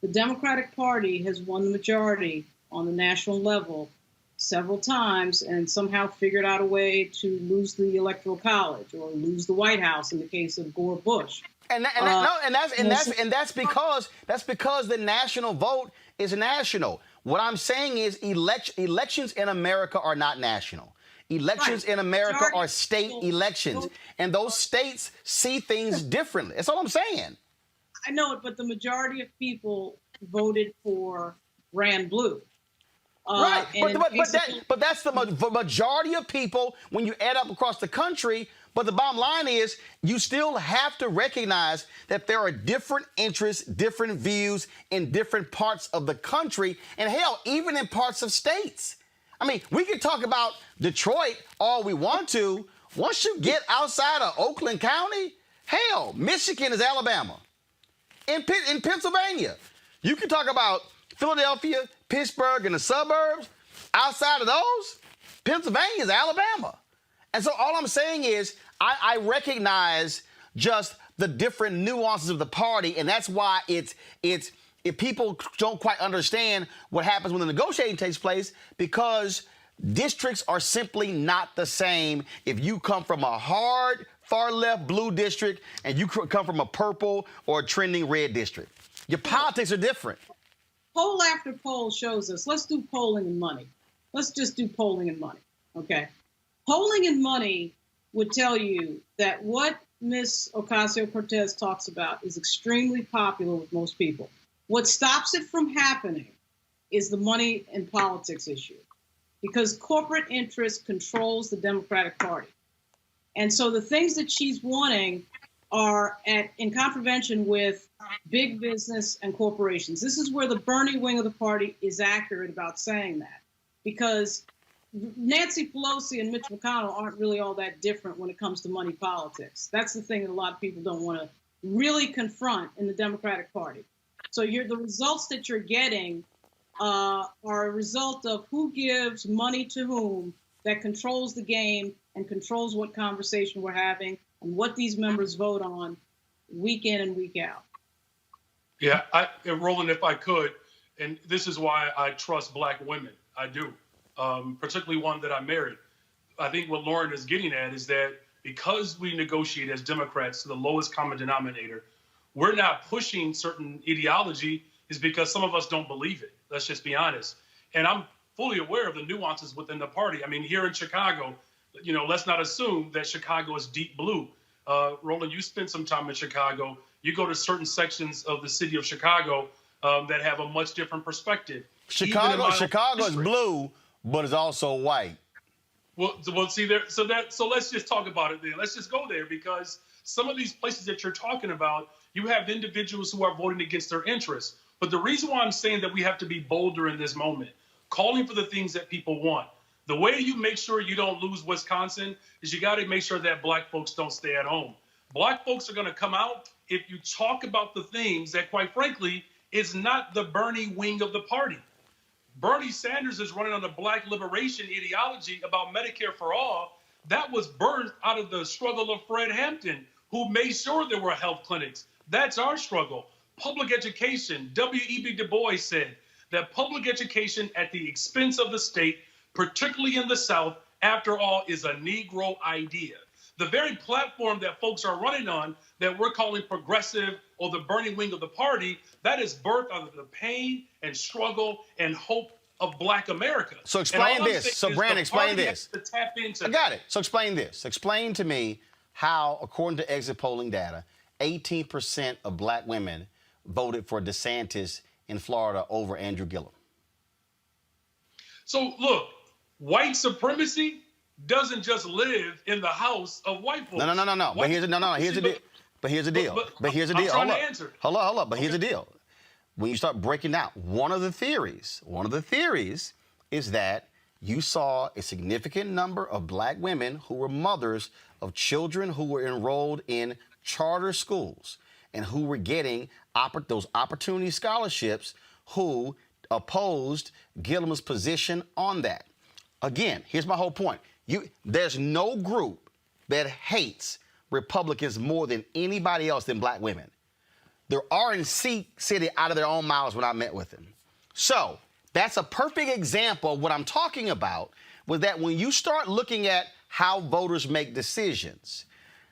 the Democratic Party has won the majority on the national level several times and somehow figured out a way to lose the Electoral College or lose the White House in the case of Gore Bush. That's because the national vote is national. What I'm saying is elections in America are not national. Elections in America are state elections, and those states see things differently. That's all I'm saying. I know it, but the majority of people voted for brand blue. Right, but that's the majority of people when you add up across the country. But the bottom line is you still have to recognize that there are different interests, different views in different parts of the country, and hell, even in parts of states. I mean, we can talk about Detroit all we want to. Once you get outside of Oakland County, hell, Michigan is Alabama. In Pennsylvania, you can talk about Philadelphia, Pittsburgh, and the suburbs. Outside of those, Pennsylvania is Alabama. And so all I'm saying is I recognize just the different nuances of the party, and that's why if people don't quite understand what happens when the negotiating takes place, because districts are simply not the same if you come from a hard, far-left blue district and you come from a purple or a trending red district. Your politics are different. Poll after poll shows us, let's do polling and money. Let's just do polling and money, okay? Polling and money would tell you that what Ms. Ocasio-Cortez talks about is extremely popular with most people. What stops it from happening is the money and politics issue, because corporate interest controls the Democratic Party. And so the things that she's wanting are in contravention with big business and corporations. This is where the Bernie wing of the party is accurate about saying that, because Nancy Pelosi and Mitch McConnell aren't really all that different when it comes to money politics. That's the thing that a lot of people don't want to really confront in the Democratic Party. So the results that you're getting are a result of who gives money to whom that controls the game and controls what conversation we're having and what these members vote on week in and week out. Yeah, Roland, if I could, and this is why I trust black women. I do. Particularly one that I married. I think what Lauren is getting at is that because we negotiate as Democrats to the lowest common denominator, we're not pushing certain ideology is because some of us don't believe it. Let's just be honest. And I'm fully aware of the nuances within the party. I mean, here in Chicago, let's not assume that Chicago is deep blue. Roland, you spent some time in Chicago. You go to certain sections of the city of Chicago that have a much different perspective. Chicago is blue, but it's also white. Well, see there. So let's just talk about it then. Let's just go there, because some of these places that you're talking about, you have individuals who are voting against their interests. But the reason why I'm saying that we have to be bolder in this moment, calling for the things that people want. The way you make sure you don't lose Wisconsin is you got to make sure that black folks don't stay at home. Black folks are going to come out if you talk about the things that, quite frankly, is not the Bernie wing of the party. Bernie Sanders is running on the black liberation ideology about Medicare for all. That was birthed out of the struggle of Fred Hampton, who made sure there were health clinics. That's our struggle. Public education. W.E.B. Du Bois said that public education at the expense of the state, particularly in the South, after all, is a Negro idea. The very platform that folks are running on that we're calling progressive or the Bernie wing of the party, that is birthed out of the pain and struggle and hope of black America. So explain this. So Brandon, explain this. To tap into I got it. So explain this. Explain to me how, according to exit polling data, 18% of black women voted for DeSantis in Florida over Andrew Gillum. So look, white supremacy doesn't just live in the house of white folks. No. But here's the deal. But here's the deal. I'm trying to answer. Hold up. But here's the deal. When you start breaking out, one of the theories is that you saw a significant number of black women who were mothers of children who were enrolled in charter schools and who were getting those opportunity scholarships who opposed Gillum's position on that. Again, here's my whole point. There's no group that hates Republicans more than anybody else than black women. The RNC said it out of their own mouths when I met with them. So that's a perfect example of what I'm talking about, was that when you start looking at how voters make decisions.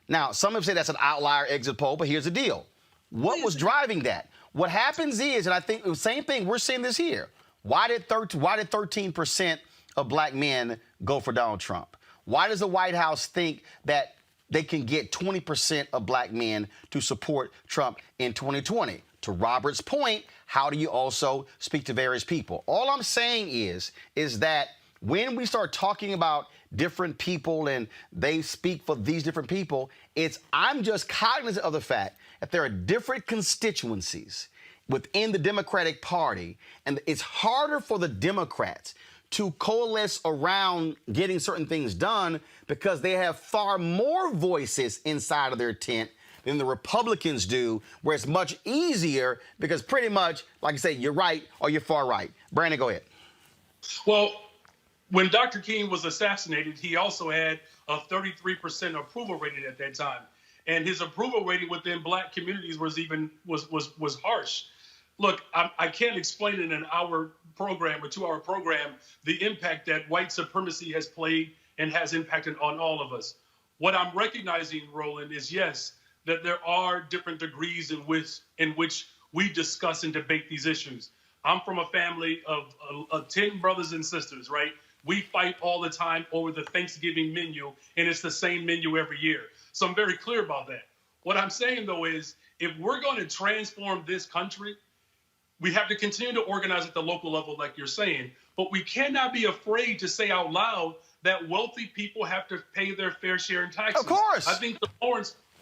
Now, some have said that's an outlier exit poll, but here's the deal. What was driving that? What happens is, and I think the same thing, we're seeing this here. Why did 13% of black men go for Donald Trump? Why does the White House think that they can get 20% of black men to support Trump in 2020? To Robert's point, how do you also speak to various people? All I'm saying is that when we start talking about different people and they speak for these different people, I'm just cognizant of the fact that there are different constituencies within the Democratic Party, and it's harder for the Democrats to coalesce around getting certain things done because they have far more voices inside of their tent than the Republicans do, where it's much easier because pretty much, like I say, you're right or you're far right. Brandon, go ahead. Well, when Dr. King was assassinated, he also had a 33% approval rating at that time. And his approval rating within black communities was harsh. Look, I can't explain in an hour program or 2-hour program the impact that white supremacy has played and has impacted on all of us. What I'm recognizing, Roland, is yes, that there are different degrees in which we discuss and debate these issues. I'm from a family of 10 brothers and sisters, right? We fight all the time over the Thanksgiving menu, and it's the same menu every year. So I'm very clear about that. What I'm saying, though, is if we're going to transform this country, we have to continue to organize at the local level, like you're saying, but we cannot be afraid to say out loud that wealthy people have to pay their fair share in taxes. Of course. I think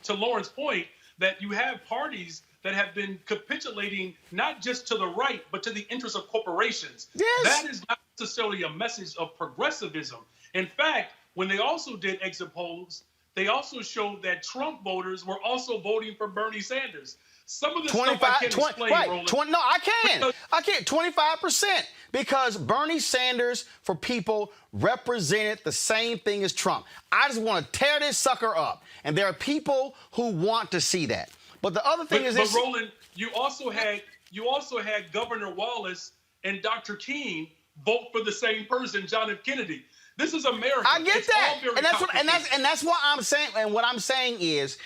to Lauren's point, that you have parties that have been capitulating not just to the right, but to the interests of corporations. Yes. That is not necessarily a message of progressivism. In fact, when they also did exit polls, they also showed that Trump voters were also voting for Bernie Sanders. Some of the stuff I can't explain, right, Roland. no, I can. I can't. 25%. Because Bernie Sanders, for people, represented the same thing as Trump. I just want to tear this sucker up. And there are people who want to see that. But the other thing is this. But Roland, you also had Governor Wallace and Dr. King vote for the same person, John F. Kennedy. This is America. I get it's that. All very And that's what I'm saying. And what I'm saying is,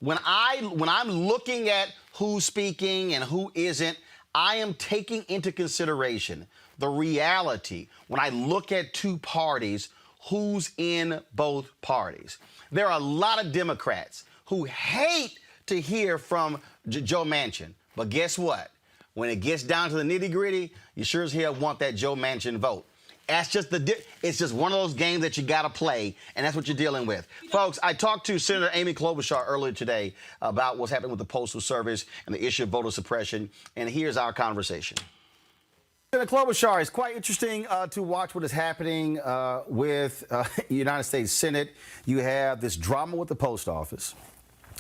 when I'm looking at who's speaking and who isn't, I am taking into consideration the reality when I look at two parties, who's in both parties. There are a lot of Democrats who hate to hear from Joe Manchin. But guess what? When it gets down to the nitty-gritty, you sure as hell want that Joe Manchin vote. That's just it's just one of those games that you got to play, and that's what you're dealing with. Folks, I talked to Senator Amy Klobuchar earlier today about what's happening with the Postal Service and the issue of voter suppression, and here's our conversation. Senator Klobuchar, it's quite interesting to watch what is happening with the United States Senate. You have this drama with the post office.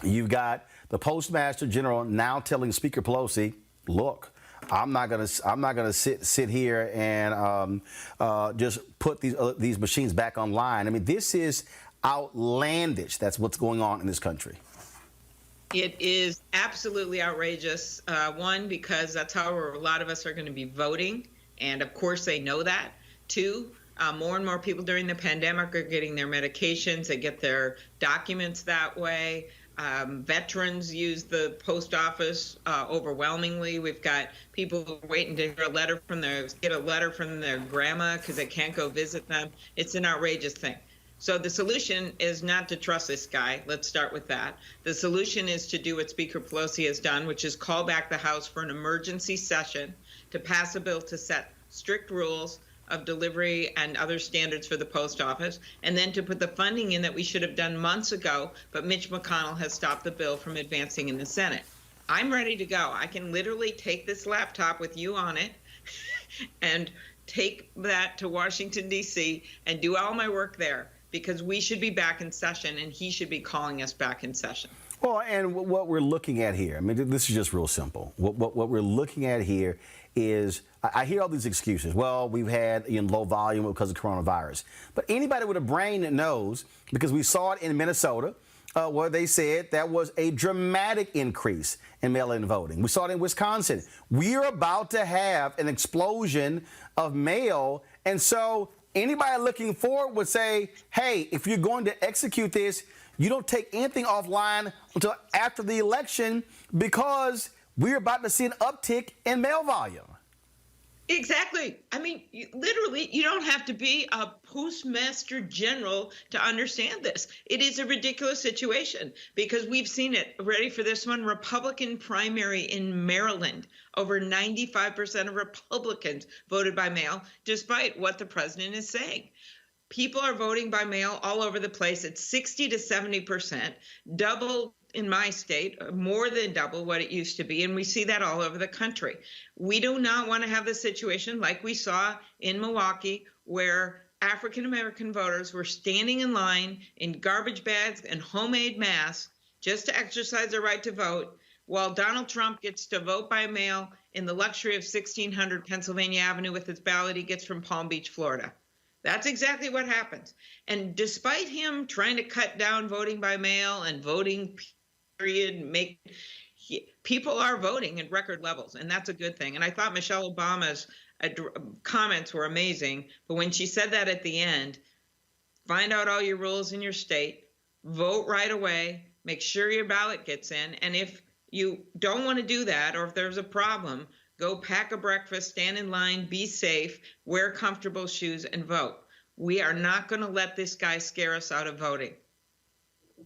You've got the Postmaster General now telling Speaker Pelosi, look, I'm not gonna sit here and just put these machines back online. I mean, this is outlandish. That's what's going on in this country. It is absolutely outrageous. One, because that's how a lot of us are going to be voting, and of course they know that. Two, more and more people during the pandemic are getting their medications. They get their documents that way. Veterans use the post office overwhelmingly. We've got people waiting to get a letter from their grandma because they can't go visit them. It's an outrageous thing. So the solution is not to trust this guy. Let's start with that. The solution is to do what Speaker Pelosi has done, which is call back the House for an emergency session to pass a bill to set strict rules of delivery and other standards for the post office, and then to put the funding in that we should have done months ago, but Mitch McConnell has stopped the bill from advancing in the Senate. I'm ready to go. I can literally take this laptop with you on it and take that to Washington, D.C. and do all my work there, because we should be back in session and he should be calling us back in session. Well, and what we're looking at here, I mean, this is just real simple. What we're looking at here is, I hear all these excuses. Well, we've had low volume because of coronavirus. But anybody with a brain that knows, because we saw it in Minnesota, where they said that was a dramatic increase in mail-in voting. We saw it in Wisconsin. We're about to have an explosion of mail. And so anybody looking forward would say, hey, if you're going to execute this, you don't take anything offline until after the election, because we're about to see an uptick in mail volume. Exactly. I mean, literally, you don't have to be a postmaster general to understand this. It is a ridiculous situation because we've seen it. Ready for this one? Republican primary in Maryland. Over 95% of Republicans voted by mail, despite what the president is saying. People are voting by mail all over the place. It's 60 to 70%, double in my state, more than double what it used to be. And we see that all over the country. We do not want to have the situation like we saw in Milwaukee, where African-American voters were standing in line in garbage bags and homemade masks just to exercise their right to vote, while Donald Trump gets to vote by mail in the luxury of 1600 Pennsylvania Avenue with his ballot he gets from Palm Beach, Florida. That's exactly what happens. And despite him trying to cut down voting by mail and voting period, people are voting in record levels, and that's a good thing. And I thought Michelle Obama's comments were amazing, but when she said that at the end, find out all your rules in your state, vote right away, make sure your ballot gets in, and if you don't want to do that, or if there's a problem, go pack a breakfast, stand in line, be safe, wear comfortable shoes, and vote. We are not going to let this guy scare us out of voting.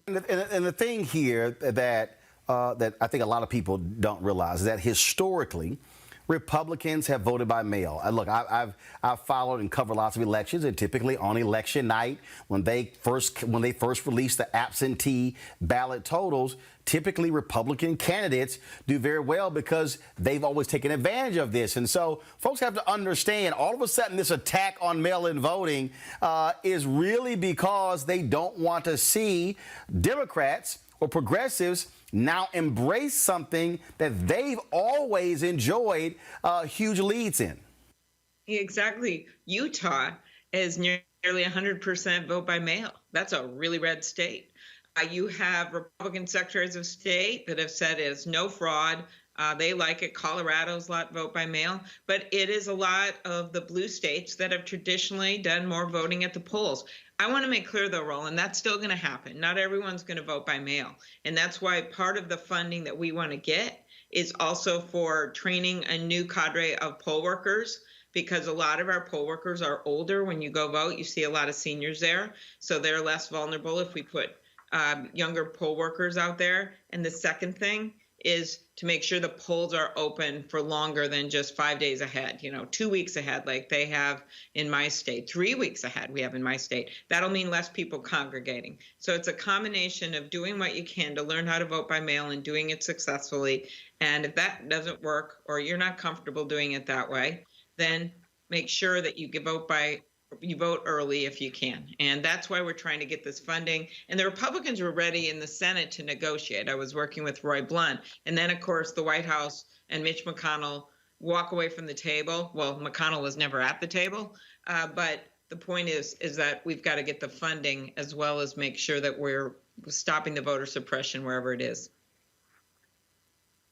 And the thing here that I think a lot of people don't realize is that historically, Republicans have voted by mail. Look, I've followed and covered lots of elections, and typically on election night, when they first release the absentee ballot totals, typically Republican candidates do very well because they've always taken advantage of this. And so folks have to understand, all of a sudden this attack on mail-in voting is really because they don't want to see Democrats or progressives now embrace something that they've always enjoyed huge leads in. Exactly. Utah is nearly 100% vote by mail. That's a really red state. You have Republican secretaries of state that have said it's no fraud. They like it. Colorado's a lot vote by mail, but it is a lot of the blue states that have traditionally done more voting at the polls. I want to make clear, though, Roland, that's still going to happen. Not everyone's going to vote by mail. And that's why part of the funding that we want to get is also for training a new cadre of poll workers, because a lot of our poll workers are older. When you go vote, you see a lot of seniors there, so they're less vulnerable if we put younger poll workers out there. And the second thing is to make sure the polls are open for longer than just 5 days ahead, 2 weeks ahead, like they have in my state, 3 weeks ahead we have in my state. That'll mean less people congregating. So it's a combination of doing what you can to learn how to vote by mail and doing it successfully. And if that doesn't work, or you're not comfortable doing it that way, then make sure that you vote early if you can. And that's why we're trying to get this funding. And the Republicans were ready in the Senate to negotiate. I was working with Roy Blunt. And then, of course, the White House and Mitch McConnell walk away from the table. Well, McConnell was never at the table. But the point is that we've got to get the funding as well as make sure that we're stopping the voter suppression wherever it is.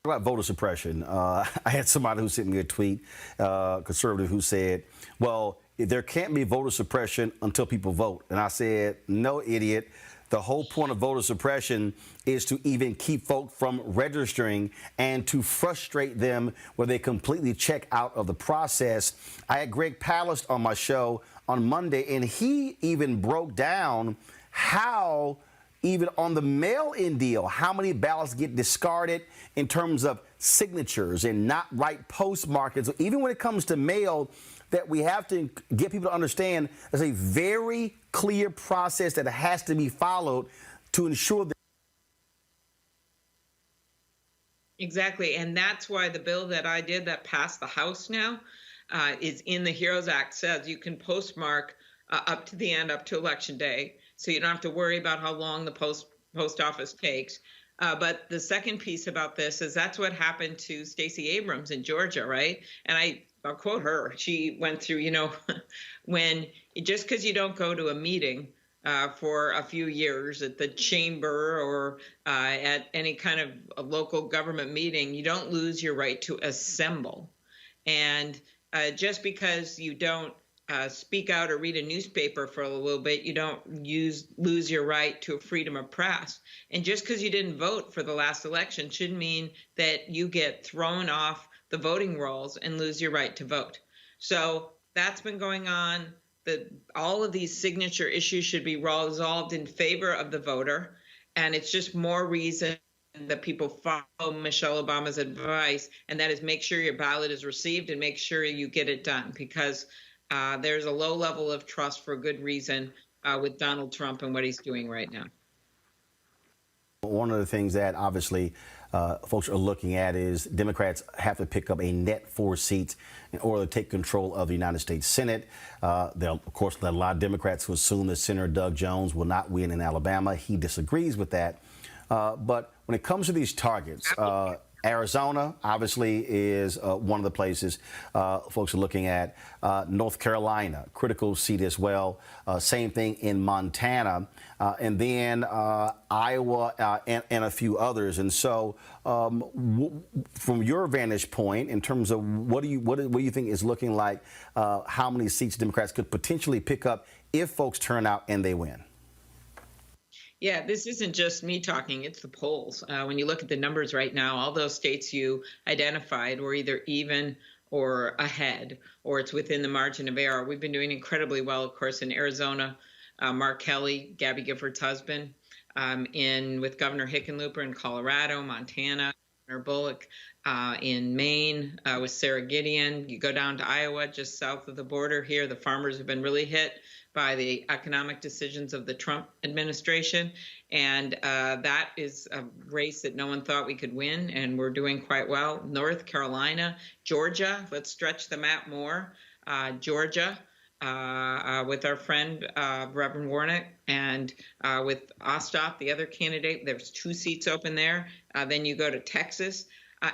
About voter suppression, I had somebody who sent me a tweet, conservative, who said, well, there can't be voter suppression until people vote. And I said, no, idiot. The whole point of voter suppression is to even keep folk from registering and to frustrate them where they completely check out of the process. I had Greg Palast on my show on Monday, and he even broke down how, even on the mail-in deal, how many ballots get discarded in terms of signatures and not right postmarkers. Even when it comes to mail, that we have to get people to understand there's a very clear process that has to be followed to ensure that. Exactly. And that's why the bill that I did that passed the House now is in the HEROES Act, says you can postmark up to the end, up to Election Day. So you don't have to worry about how long the post office takes. But the second piece about this is that's what happened to Stacey Abrams in Georgia, right? And I'll quote her. She went through, when just because you don't go to a meeting for a few years at the chamber or at any kind of a local government meeting, you don't lose your right to assemble. And just because you don't speak out or read a newspaper for a little bit, you don't lose your right to freedom of press. And just because you didn't vote for the last election shouldn't mean that you get thrown off the voting rolls and lose your right to vote. So that's been going on. All of these signature issues should be resolved in favor of the voter. And it's just more reason that people follow Michelle Obama's advice, and that is make sure your ballot is received and make sure you get it done, because there's a low level of trust for good reason with Donald Trump and what he's doing right now. One of the things that obviously folks are looking at is Democrats have to pick up a net 4 seats in order to take control of the United States Senate. Of course, there are a lot of Democrats who assume that Senator Doug Jones will not win in Alabama. He disagrees with that. But when it comes to these targets, Arizona obviously is one of the places folks are looking at. North Carolina, critical seat as well. Same thing in Montana, and then Iowa and a few others. And so, from your vantage point, in terms of what do you think is looking like, how many seats Democrats could potentially pick up if folks turn out and they win? Yeah, this isn't just me talking, it's the polls. When you look at the numbers right now, all those states you identified were either even or ahead, or it's within the margin of error. We've been doing incredibly well, of course, in Arizona. Mark Kelly, Gabby Gifford's husband, with Governor Hickenlooper in Colorado, Montana, Governor Bullock in Maine with Sarah Gideon. You go down to Iowa, just south of the border here, the farmers have been really hit by the economic decisions of the Trump administration. And that is a race that no one thought we could win, and we're doing quite well. North Carolina, Georgia, let's stretch the map more. Georgia, with our friend Reverend Warnock, and with Ostap, the other candidate, there's 2 seats open there. Then you go to Texas.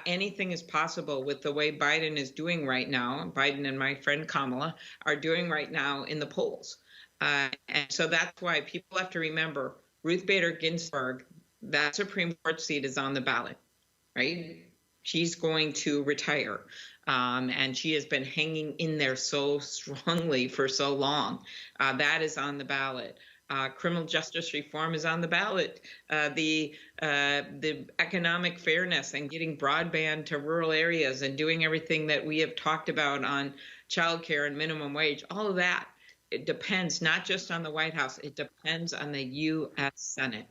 Anything is possible with the way Biden is doing right now. Biden and my friend Kamala are doing right now in the polls. And so that's why people have to remember Ruth Bader Ginsburg, that Supreme Court seat is on the ballot, right? She's going to retire. And she has been hanging in there so strongly for so long. That is on the ballot. Criminal justice reform is on the ballot. The economic fairness and getting broadband to rural areas and doing everything that we have talked about on childcare and minimum wage, all of that, it depends not just on the White House, it depends on the U.S. Senate.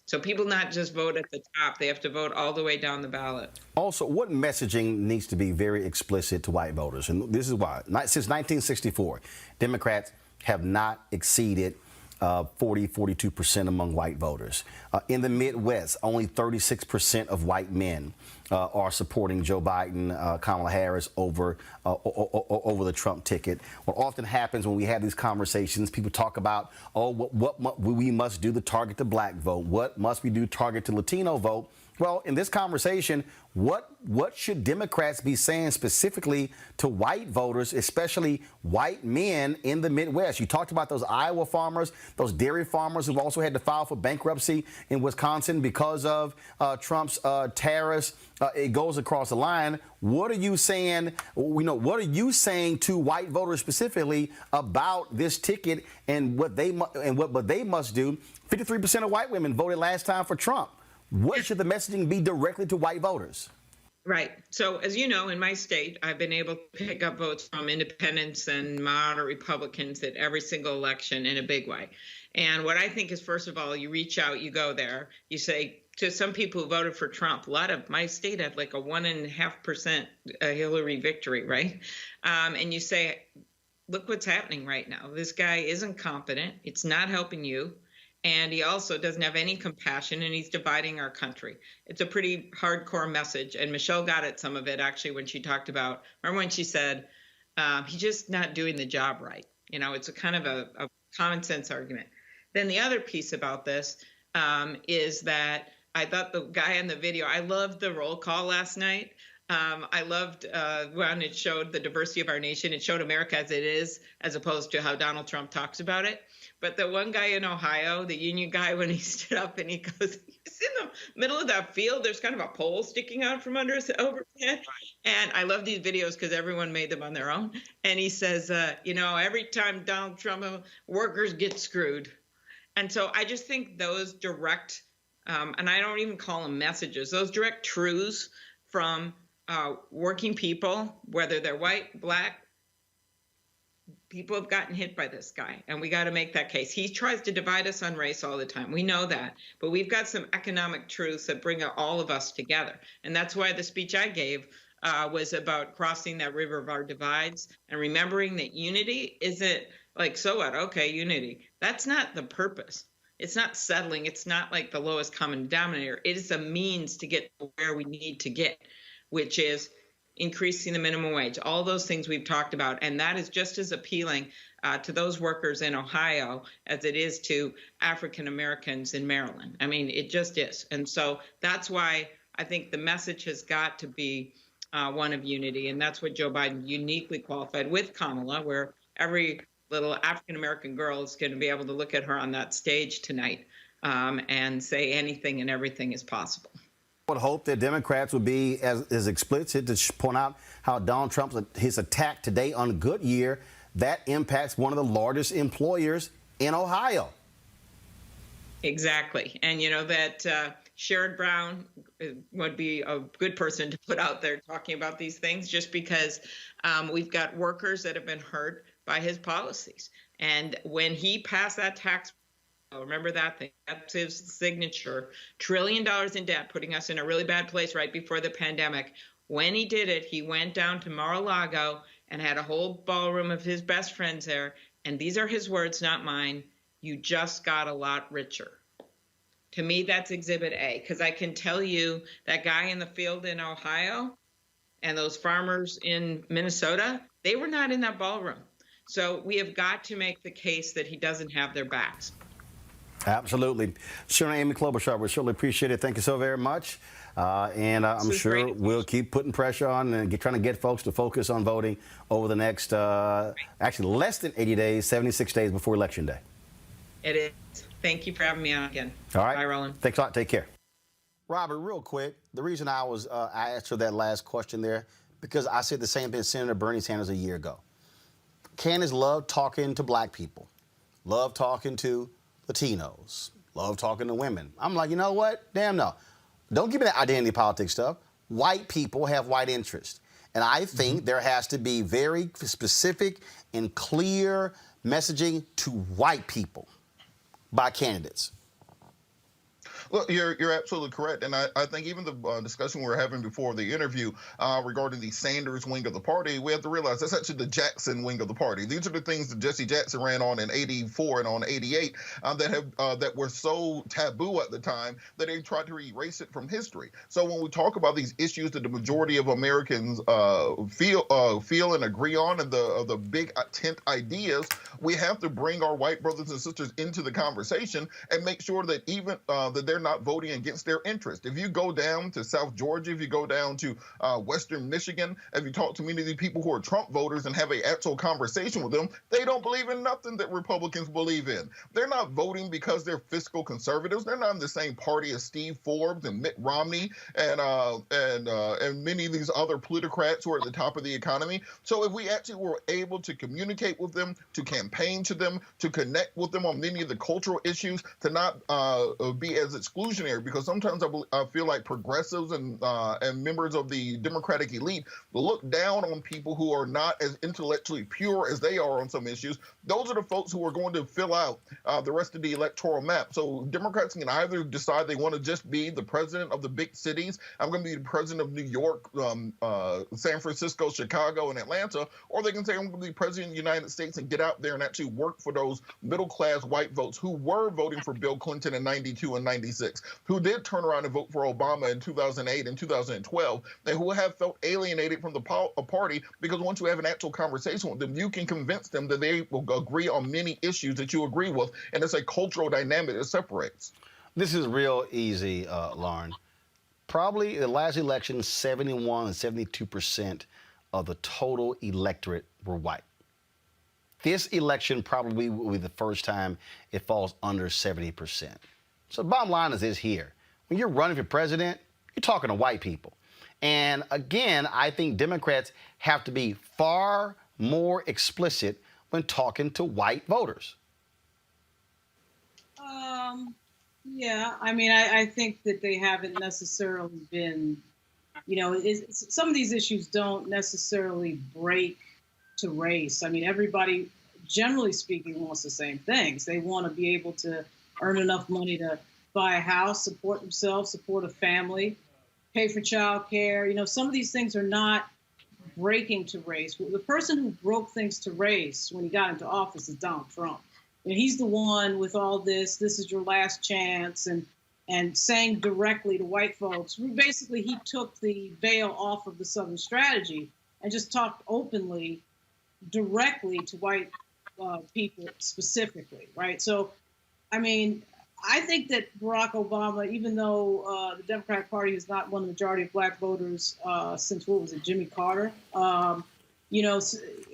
So people not just vote at the top, they have to vote all the way down the ballot. Also, what messaging needs to be very explicit to white voters? And this is why. Since 1964, Democrats have not exceeded 42% among white voters. In the Midwest, only 36% of white men are supporting Joe Biden, Kamala Harris over the Trump ticket. What often happens when we have these conversations, people talk about, what we must do to target the black vote. What must we do to target the Latino vote? Well, in this conversation, what should Democrats be saying specifically to white voters, especially white men in the Midwest? You talked about those Iowa farmers, those dairy farmers who've also had to file for bankruptcy in Wisconsin because of Trump's tariffs. It goes across the line. What are you saying? What are you saying to white voters specifically about this ticket and what they must do? 53% of white women voted last time for Trump. What should the messaging be directly to white voters? Right. So, as you know, in my state, I've been able to pick up votes from independents and moderate Republicans at every single election in a big way. And what I think is, first of all, you reach out, you go there, you say to some people who voted for Trump, a lot of my state had like a 1.5% Hillary victory, right? And you say, look what's happening right now. This guy isn't competent. It's not helping you. And he also doesn't have any compassion, and he's dividing our country. It's a pretty hardcore message. And Michelle got at some of it, actually, when she talked about, remember when she said, he's just not doing the job right. It's a kind of a common sense argument. Then the other piece about this is that I thought the guy in the video, I loved the roll call last night. I loved when it showed the diversity of our nation. It showed America as it is, as opposed to how Donald Trump talks about it. But the one guy in Ohio, the union guy, when he stood up and he goes, he's in the middle of that field. There's kind of a pole sticking out from under his overhead. And I love these videos because everyone made them on their own. And he says, every time Donald Trump, workers get screwed. And so I just think those direct, and I don't even call them messages, those direct truths from working people, whether they're white, black, People have gotten hit by this guy, and we got to make that case. He tries to divide us on race all the time. We know that. But we've got some economic truths that bring all of us together. And that's why the speech I gave was about crossing that river of our divides and remembering that unity isn't like, so what? Okay, unity. That's not the purpose. It's not settling. It's not like the lowest common denominator. It is a means to get to where we need to get, which is increasing the minimum wage, all those things we've talked about. And that is just as appealing to those workers in Ohio as it is to African Americans in Maryland. I mean, it just is. And so that's why I think the message has got to be one of unity. And that's what Joe Biden uniquely qualified with Kamala, where every little African American girl is going to be able to look at her on that stage tonight and say anything and everything is possible. I would hope that Democrats would be as explicit to point out how Donald Trump's his attack today on Goodyear, that impacts one of the largest employers in Ohio. Exactly. And you know that Sherrod Brown would be a good person to put out there talking about these things, just because we've got workers that have been hurt by his policies. And when he passed that tax, remember that thing, that's his signature, $1 trillion in debt, putting us in a really bad place right before the pandemic. When he did it, he went down to Mar-a-Lago and had a whole ballroom of his best friends there. And these are his words, not mine. You just got a lot richer. To me, that's Exhibit A, because I can tell you that guy in the field in Ohio and those farmers in Minnesota, they were not in that ballroom. So we have got to make the case that he doesn't have their backs. Absolutely. Senator Amy Klobuchar, we surely appreciate it. Thank you so very much. And I'm sure we'll keep putting pressure on and trying to get folks to focus on voting over the next, actually less than 80 days, 76 days before Election Day. It is. Thank you for having me on again. All right. Bye, Roland. Thanks a lot. Take care. Robert, real quick, the reason I asked her that last question there, because I said the same thing to Senator Bernie Sanders a year ago. Candace loved talking to black people, loved talking to Latinos, love talking to women. I'm like, you know what? Damn no. Don't give me that identity politics stuff. White people have white interests. And I think there has to be very specific and clear messaging to white people by candidates. Look, you're absolutely correct. And I think even the discussion we were having before the interview regarding the Sanders wing of the party, we have to realize that's actually the Jackson wing of the party. These are the things that Jesse Jackson ran on in 84 and on 88 that were so taboo at the time that they tried to erase it from history. So when we talk about these issues that the majority of Americans feel and agree on, and the big tent ideas, we have to bring our white brothers and sisters into the conversation and make sure that even that they're not voting against their interest. If you go down to South Georgia, if you go down to Western Michigan, if you talk to many of the people who are Trump voters and have an actual conversation with them, they don't believe in nothing that Republicans believe in. They're not voting because they're fiscal conservatives. They're not in the same party as Steve Forbes and Mitt Romney and many of these other plutocrats who are at the top of the economy. So if we actually were able to communicate with them, to campaign to them, to connect with them on many of the cultural issues, to not be as exclusionary, because sometimes I feel like progressives and members of the Democratic elite will look down on people who are not as intellectually pure as they are on some issues. Those are the folks who are going to fill out the rest of the electoral map. So Democrats can either decide they want to just be the president of the big cities. I'm going to be the president of New York, San Francisco, Chicago, and Atlanta, or they can say I'm going to be president of the United States and get out there and actually work for those middle-class white votes who were voting for Bill Clinton in 92 and 96, who did turn around and vote for Obama in 2008 and 2012, and who have felt alienated from the party, because once you have an actual conversation with them, you can convince them that they will agree on many issues that you agree with, and it's a cultural dynamic that separates. This is real easy, Lauren. Probably the last election, 71 and 72% of the total electorate were white. This election probably will be the first time it falls under 70%. So the bottom line is this here. When you're running for president, you're talking to white people. And again, I think Democrats have to be far more explicit when talking to white voters. Yeah, I mean, I think that they haven't necessarily been, some of these issues don't necessarily break to race. I mean, everybody generally speaking, wants the same things. They want to be able to earn enough money to buy a house, support themselves, support a family, pay for child care. You know, some of these things are not breaking to race. The person who broke things to race when he got into office is Donald Trump. And he's the one with all this is your last chance, and saying directly to white folks. Basically, he took the veil off of the Southern strategy and just talked openly, directly to white people specifically, right? So, I mean, I think that Barack Obama, even though the Democratic Party has not won the majority of black voters since, what was it, Jimmy Carter, you know,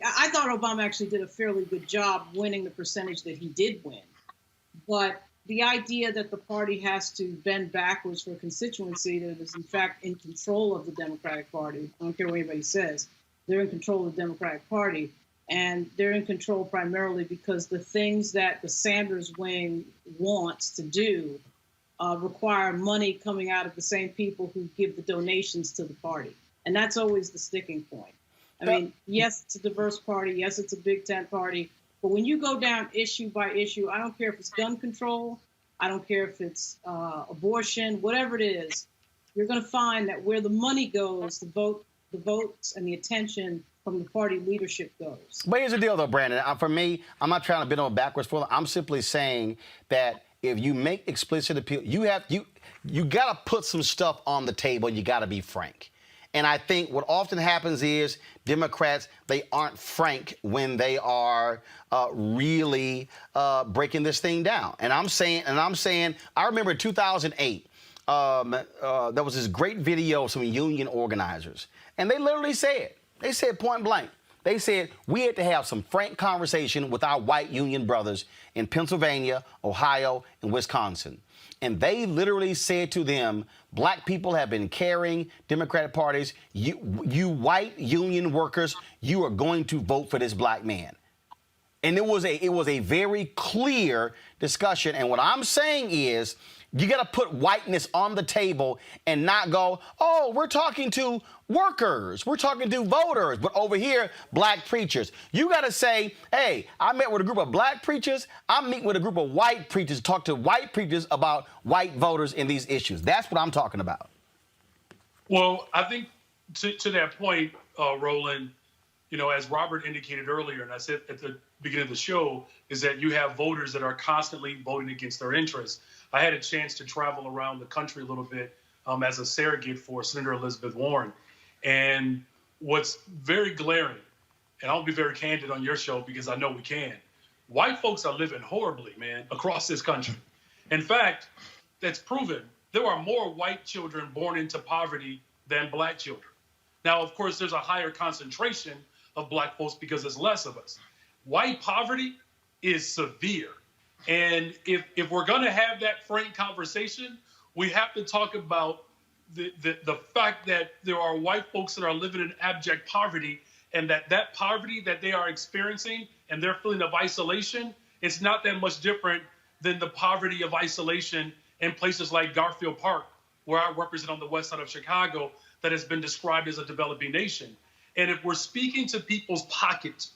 I thought Obama actually did a fairly good job winning the percentage that he did win. But the idea that the party has to bend backwards for a constituency that is, in fact, in control of the Democratic Party, I don't care what anybody says, they're in control of the Democratic Party. And they're in control primarily because the things that the Sanders wing wants to do require money coming out of the same people who give the donations to the party. And that's always the sticking point. I mean, yes, it's a diverse party. Yes, it's a big tent party. But when you go down issue by issue, I don't care if it's gun control, I don't care if it's abortion, whatever it is, you're going to find that where the money goes, the votes and the attention from the party leadership goes. But here's the deal, though, Brandon. For me, I'm not trying to bend over backwards for them. I'm simply saying that if you make explicit appeal, you got to put some stuff on the table. You got to be frank. And I think what often happens is Democrats, they aren't frank when they are really breaking this thing down. And I'm saying, I remember in 2008, there was this great video of some union organizers, and they literally said, point blank, they said, we had to have some frank conversation with our white union brothers in Pennsylvania, Ohio, and Wisconsin. And they literally said to them, black people have been carrying Democratic parties. You white union workers, you are going to vote for this black man. And it was a very clear discussion. And what I'm saying is, you got to put whiteness on the table and not go, oh, we're talking to workers, we're talking to voters, but over here, black preachers. You got to say, hey, I met with a group of black preachers, I'm meeting with a group of white preachers, talk to white preachers about white voters in these issues. That's what I'm talking about. Well, I think to that point, Roland, you know, as Robert indicated earlier, and I said at the beginning of the show, is that you have voters that are constantly voting against their interests. I had a chance to travel around the country a little bit as a surrogate for Senator Elizabeth Warren. And what's very glaring, and I'll be very candid on your show because I know we can, white folks are living horribly, man, across this country. In fact, that's proven. There are more white children born into poverty than black children. Now, of course, there's a higher concentration of black folks because there's less of us. White poverty is severe. And if we're going to have that frank conversation, we have to talk about the fact that there are white folks that are living in abject poverty, and that poverty that they are experiencing and their feeling of isolation, it's not that much different than the poverty of isolation in places like Garfield Park, where I represent on the west side of Chicago, that has been described as a developing nation. And if we're speaking to people's pockets,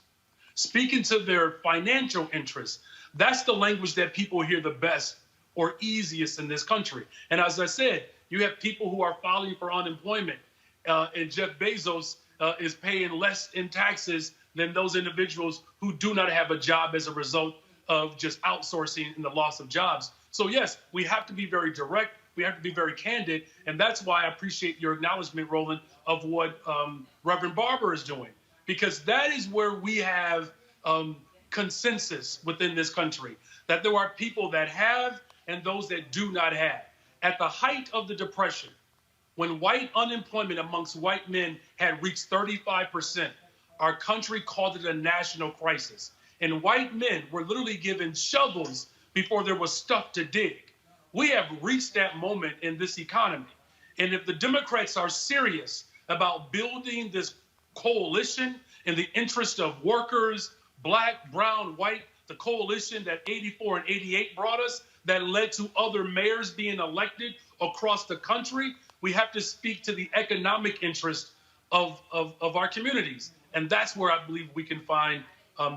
speaking to their financial interests, that's the language that people hear the best or easiest in this country. And as I said, you have people who are filing for unemployment, and Jeff Bezos is paying less in taxes than those individuals who do not have a job as a result of just outsourcing and the loss of jobs. So yes, we have to be very direct. We have to be very candid. And that's why I appreciate your acknowledgement, Roland, of what Reverend Barber is doing, because that is where we have consensus within this country, that there are people that have and those that do not have. At the height of the Depression, when white unemployment amongst white men had reached 35%, our country called it a national crisis. And white men were literally given shovels before there was stuff to dig. We have reached that moment in this economy. And if the Democrats are serious about building this coalition in the interest of workers, black, brown, white, the coalition that 84 and 88 brought us, that led to other mayors being elected across the country, we have to speak to the economic interest of our communities. And that's where I believe we can find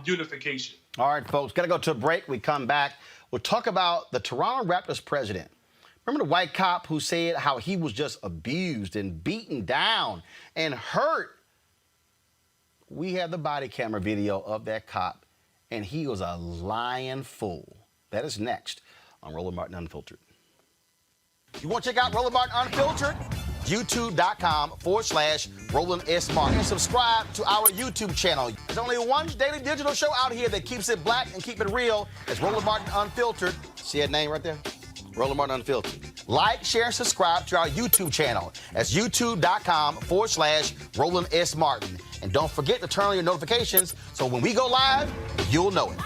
unification. All right, folks, got to go to a break. We come back. We'll talk about the Toronto Raptors president. Remember the white cop who said how he was just abused and beaten down and hurt? We have the body camera video of that cop, and he was a lying fool. That is next on Roland Martin Unfiltered. You want to check out Roland Martin Unfiltered? YouTube.com/Roland S. Martin. And subscribe to our YouTube channel. There's only one daily digital show out here that keeps it black and keep it real. It's Roland Martin Unfiltered. See that name right there? Roland Martin Unfiltered. Like, share, and subscribe to our YouTube channel. That's youtube.com/Roland S. Martin. And don't forget to turn on your notifications so when we go live, you'll know it.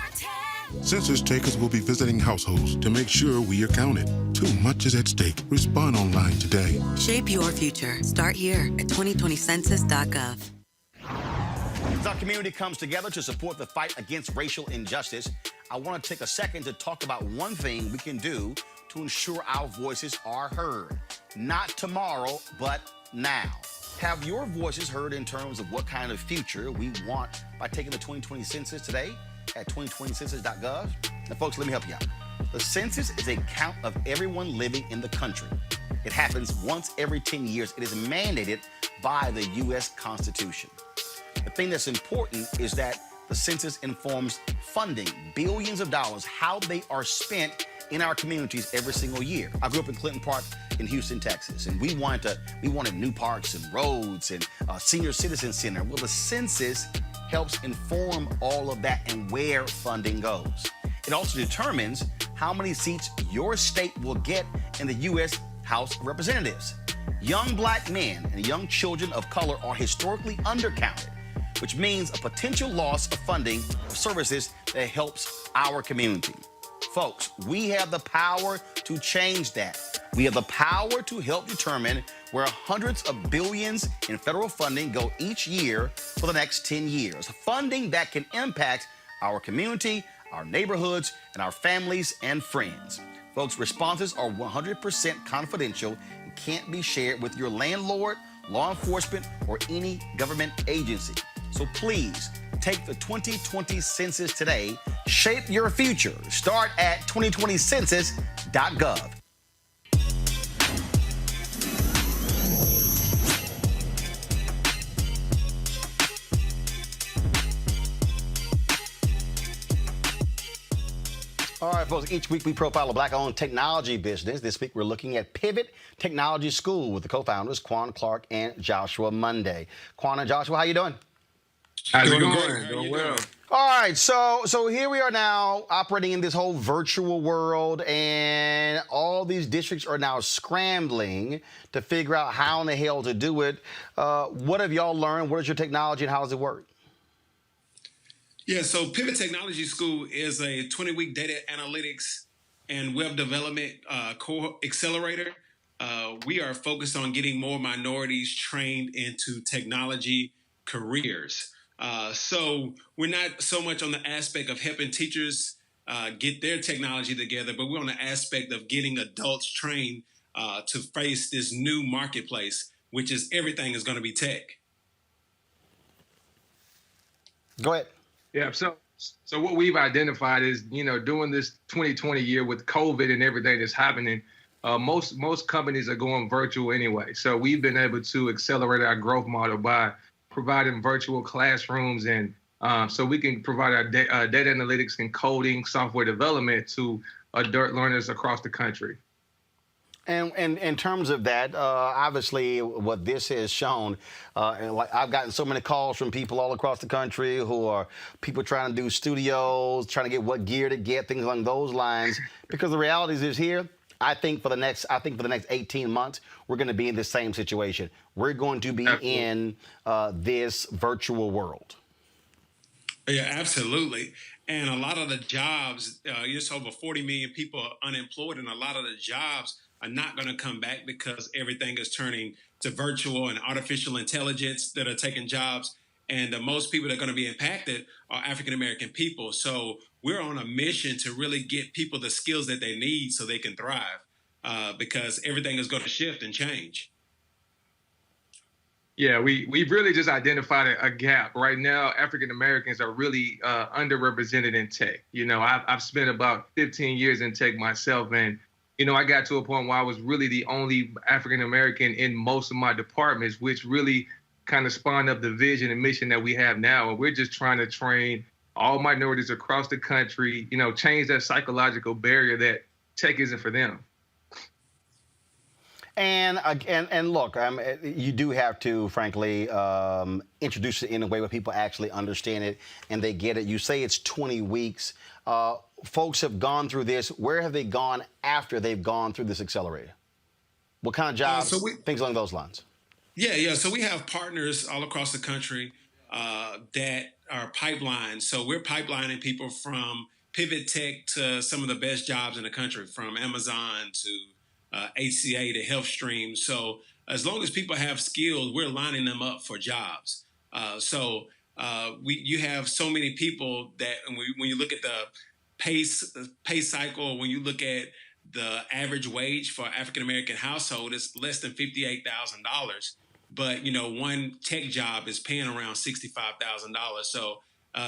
Census takers will be visiting households to make sure we are counted. Too much is at stake. Respond online today. Shape your future. Start here at 2020census.gov. As our community comes together to support the fight against racial injustice, I want to take a second to talk about one thing we can do to ensure our voices are heard. Not tomorrow, but now. Have your voices heard in terms of what kind of future we want by taking the 2020 census today at 2020census.gov? Now, folks, let me help you out. The census is a count of everyone living in the country. It happens once every 10 years. It is mandated by the U.S. Constitution. The thing that's important is that the census informs funding, billions of dollars, how they are spent in our communities every single year. I grew up in Clinton Park in Houston, Texas, and we wanted new parks and roads and a senior citizen center. Well, the census helps inform all of that and where funding goes. It also determines how many seats your state will get in the U.S. House of Representatives. Young black men and young children of color are historically undercounted, which means a potential loss of funding for services that helps our community. Folks, we have the power to change that. We have the power to help determine where hundreds of billions in federal funding go each year for the next 10 years. Funding that can impact our community, our neighborhoods, and our families and friends. Folks, responses are 100% confidential and can't be shared with your landlord, law enforcement, or any government agency. So please, take the 2020 census today. Shape your future. Start at 2020census.gov. All right, folks, each week we profile a black-owned technology business. This week we're looking at Pivot Technology School with the co-founders, Quan Clark and Joshua Monday. Quan and Joshua, how you doing? How's it going? Doing well. All right, so here we are now operating in this whole virtual world, and all these districts are now scrambling to figure out how in the hell to do it. What have y'all learned? What is your technology, and how does it work? Yeah, so Pivot Technology School is a 20-week data analytics and web development core accelerator. We are focused on getting more minorities trained into technology careers. So we're not so much on the aspect of helping teachers get their technology together, but we're on the aspect of getting adults trained to face this new marketplace, which is everything is going to be tech. Go ahead. Yeah, so what we've identified is, during this 2020 year with COVID and everything that's happening, most companies are going virtual anyway. So we've been able to accelerate our growth model by providing virtual classrooms, and so we can provide our data analytics and coding software development to adult learners across the country. And in terms of that, obviously what this has shown, and like I've gotten so many calls from people all across the country who are people trying to do studios, trying to get what gear to get, things along those lines. Because the reality is here, I think for the next 18 months, we're going to be in the same situation. We're going to be in this virtual world. Yeah, absolutely. And a lot of the jobs, just over 40 million people are unemployed, and a lot of the jobs are not going to come back because everything is turning to virtual and artificial intelligence that are taking jobs. And the most people that are going to be impacted are African-American people. So we're on a mission to really get people the skills that they need so they can thrive because everything is going to shift and change. Yeah, we've really just identified a gap. Right now, African Americans are really underrepresented in tech. You know, I've spent about 15 years in tech myself, and, you know, I got to a point where I was really the only African American in most of my departments, which really kind of spawned up the vision and mission that we have now. And we're just trying to train all minorities across the country, you know, change that psychological barrier that tech isn't for them. And look, you do have to, frankly, introduce it in a way where people actually understand it and they get it. You say it's 20 weeks. Folks have gone through this. Where have they gone after they've gone through this accelerator? What kind of jobs? Things along those lines. Yeah. So we have partners all across the country that are pipelines. So we're pipelining people from Pivot Tech to some of the best jobs in the country, from Amazon to HCA to HealthStream. So as long as people have skills, we're lining them up for jobs. You have so many people that when you look at the pay cycle, when you look at the average wage for African-American household, it's less than $58,000. But, you know, one tech job is paying around $65,000. So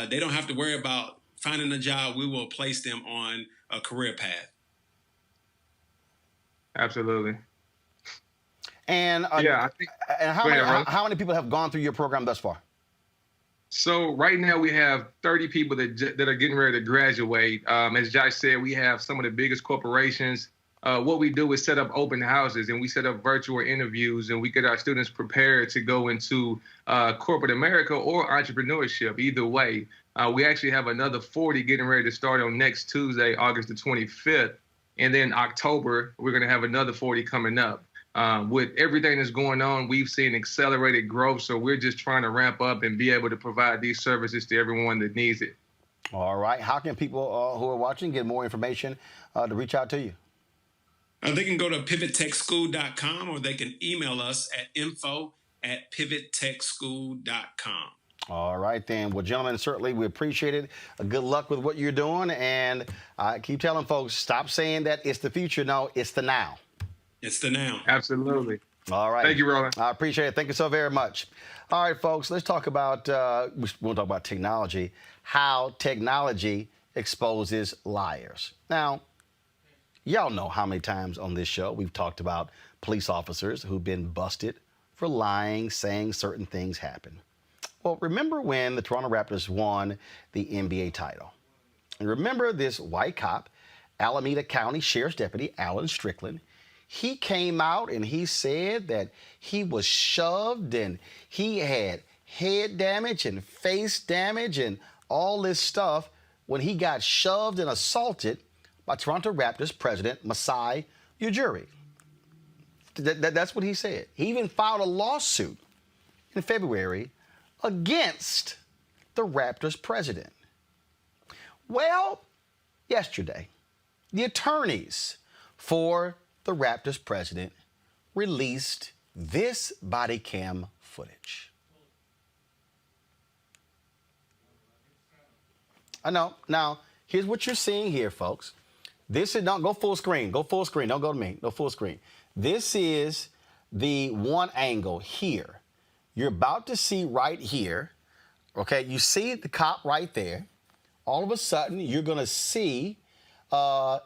they don't have to worry about finding a job. We will place them on a career path. Absolutely. And how many people have gone through your program thus far? So right now we have 30 people that are getting ready to graduate. As Josh said, we have some of the biggest corporations. What we do is set up open houses, and we set up virtual interviews, and we get our students prepared to go into corporate America or entrepreneurship. Either way, we actually have another 40 getting ready to start on next Tuesday, August the 25th. And then October, we're going to have another 40 coming up. With everything that's going on, we've seen accelerated growth. So we're just trying to ramp up and be able to provide these services to everyone that needs it. All right. How can people who are watching get more information to reach out to you? They can go to pivottechschool.com, or they can email us at info@pivottechschool.com. All right, then. Well, gentlemen, certainly we appreciate it. Good luck with what you're doing. And I keep telling folks, stop saying that it's the future. No, it's the now. It's the now. Absolutely. All right. Thank you, Roland. I appreciate it. Thank you so very much. All right, folks, let's talk about, we'll talk about technology, how technology exposes liars. Now, y'all know how many times on this show we've talked about police officers who've been busted for lying, saying certain things happen. Well, remember when the Toronto Raptors won the NBA title? And remember this white cop, Alameda County Sheriff's Deputy Alan Strickland, he came out and he said that he was shoved and he had head damage and face damage and all this stuff when he got shoved and assaulted by Toronto Raptors president Masai Ujiri. That's what he said. He even filed a lawsuit in February against the Raptors president. Well, yesterday, the attorneys for the Raptors president released this body cam footage. I know. Now, here's what you're seeing here, folks. This is not, go full screen. Go full screen. Don't go to me. No full screen. This is the one angle here. You're about to see right here, okay, you see the cop right there. All of a sudden, you're going to see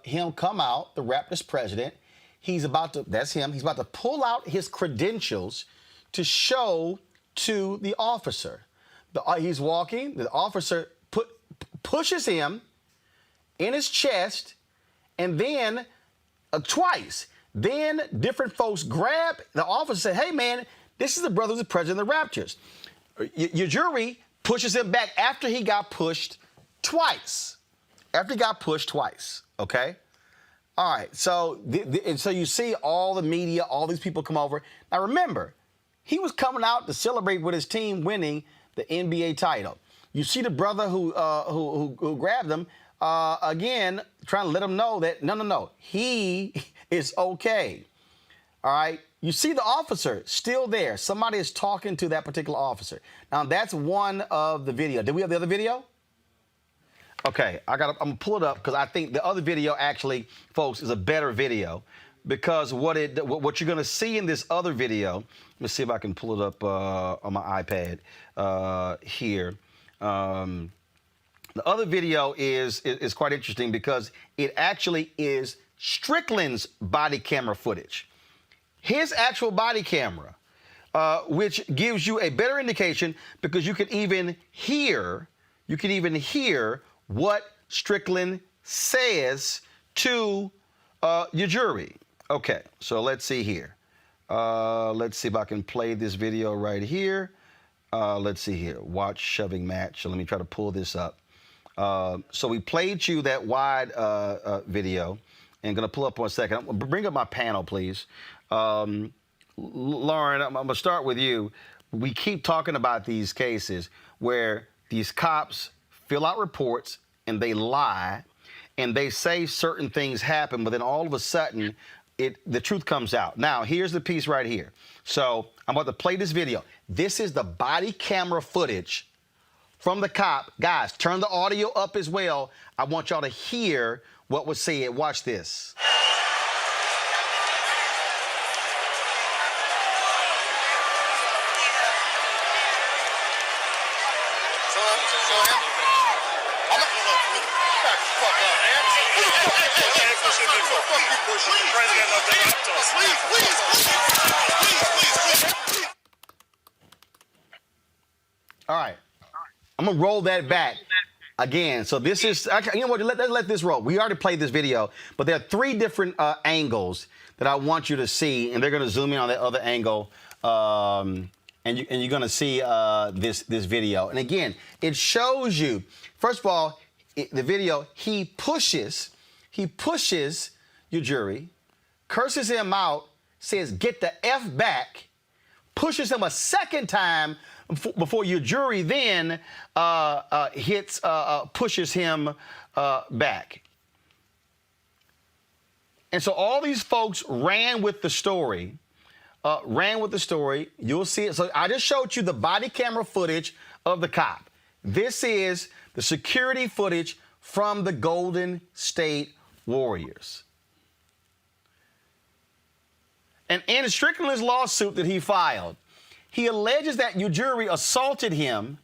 him come out, the Raptors president. He's about to, that's him, he's about to pull out his credentials to show to the officer. He's walking, the officer pushes him in his chest, and then twice. Then different folks grab the officer and say, hey, man, this is the brother who's the president of the Raptors. Your jury pushes him back after he got pushed twice. After he got pushed twice, okay? All right, so and so you see all the media, all these people come over. Now remember, he was coming out to celebrate with his team winning the NBA title. You see the brother who grabbed him, again, trying to let him know that, no, he is okay. All right? You see the officer still there. Somebody is talking to that particular officer. Now, that's one of the video. Did we have the other video? Okay, I'm going to pull it up because I think the other video actually, folks, is a better video. because what you're going to see in this other video, let's see if I can pull it up on my iPad here. The other video is quite interesting because it actually is Strickland's body camera footage. His actual body camera, which gives you a better indication because you can even hear what Strickland says to your jury. Okay, so let's see here. Let's see if I can play this video right here. Let's see here. Watch shoving match. So let me try to pull this up. So we played you that wide video. And going to pull up 1 second. Bring up my panel, please. Lauren, I'm going to start with you. We keep talking about these cases where these cops fill out reports and they lie and they say certain things happen, but then all of a sudden the truth comes out. Now, here's the piece right here. So I'm about to play this video. This is the body camera footage from the cop. Guys, turn the audio up as well. I want y'all to hear what was said. Watch this. All right. I'm going to roll that back again. So this is, you know what, let's let this roll. We already played this video, but there are 3 different angles that I want you to see, and they're going to zoom in on that other angle, and you're going to see this video. And again, it shows you, first of all, the video, he pushes your jury, curses him out, says, "Get the F back," pushes him a second time before your jury then pushes him back. And so all these folks ran with the story. You'll see it. So I just showed you the body camera footage of the cop. This is the security footage from the Golden State Warriors. And in Strickland's lawsuit that he filed, he alleges that your jury assaulted him,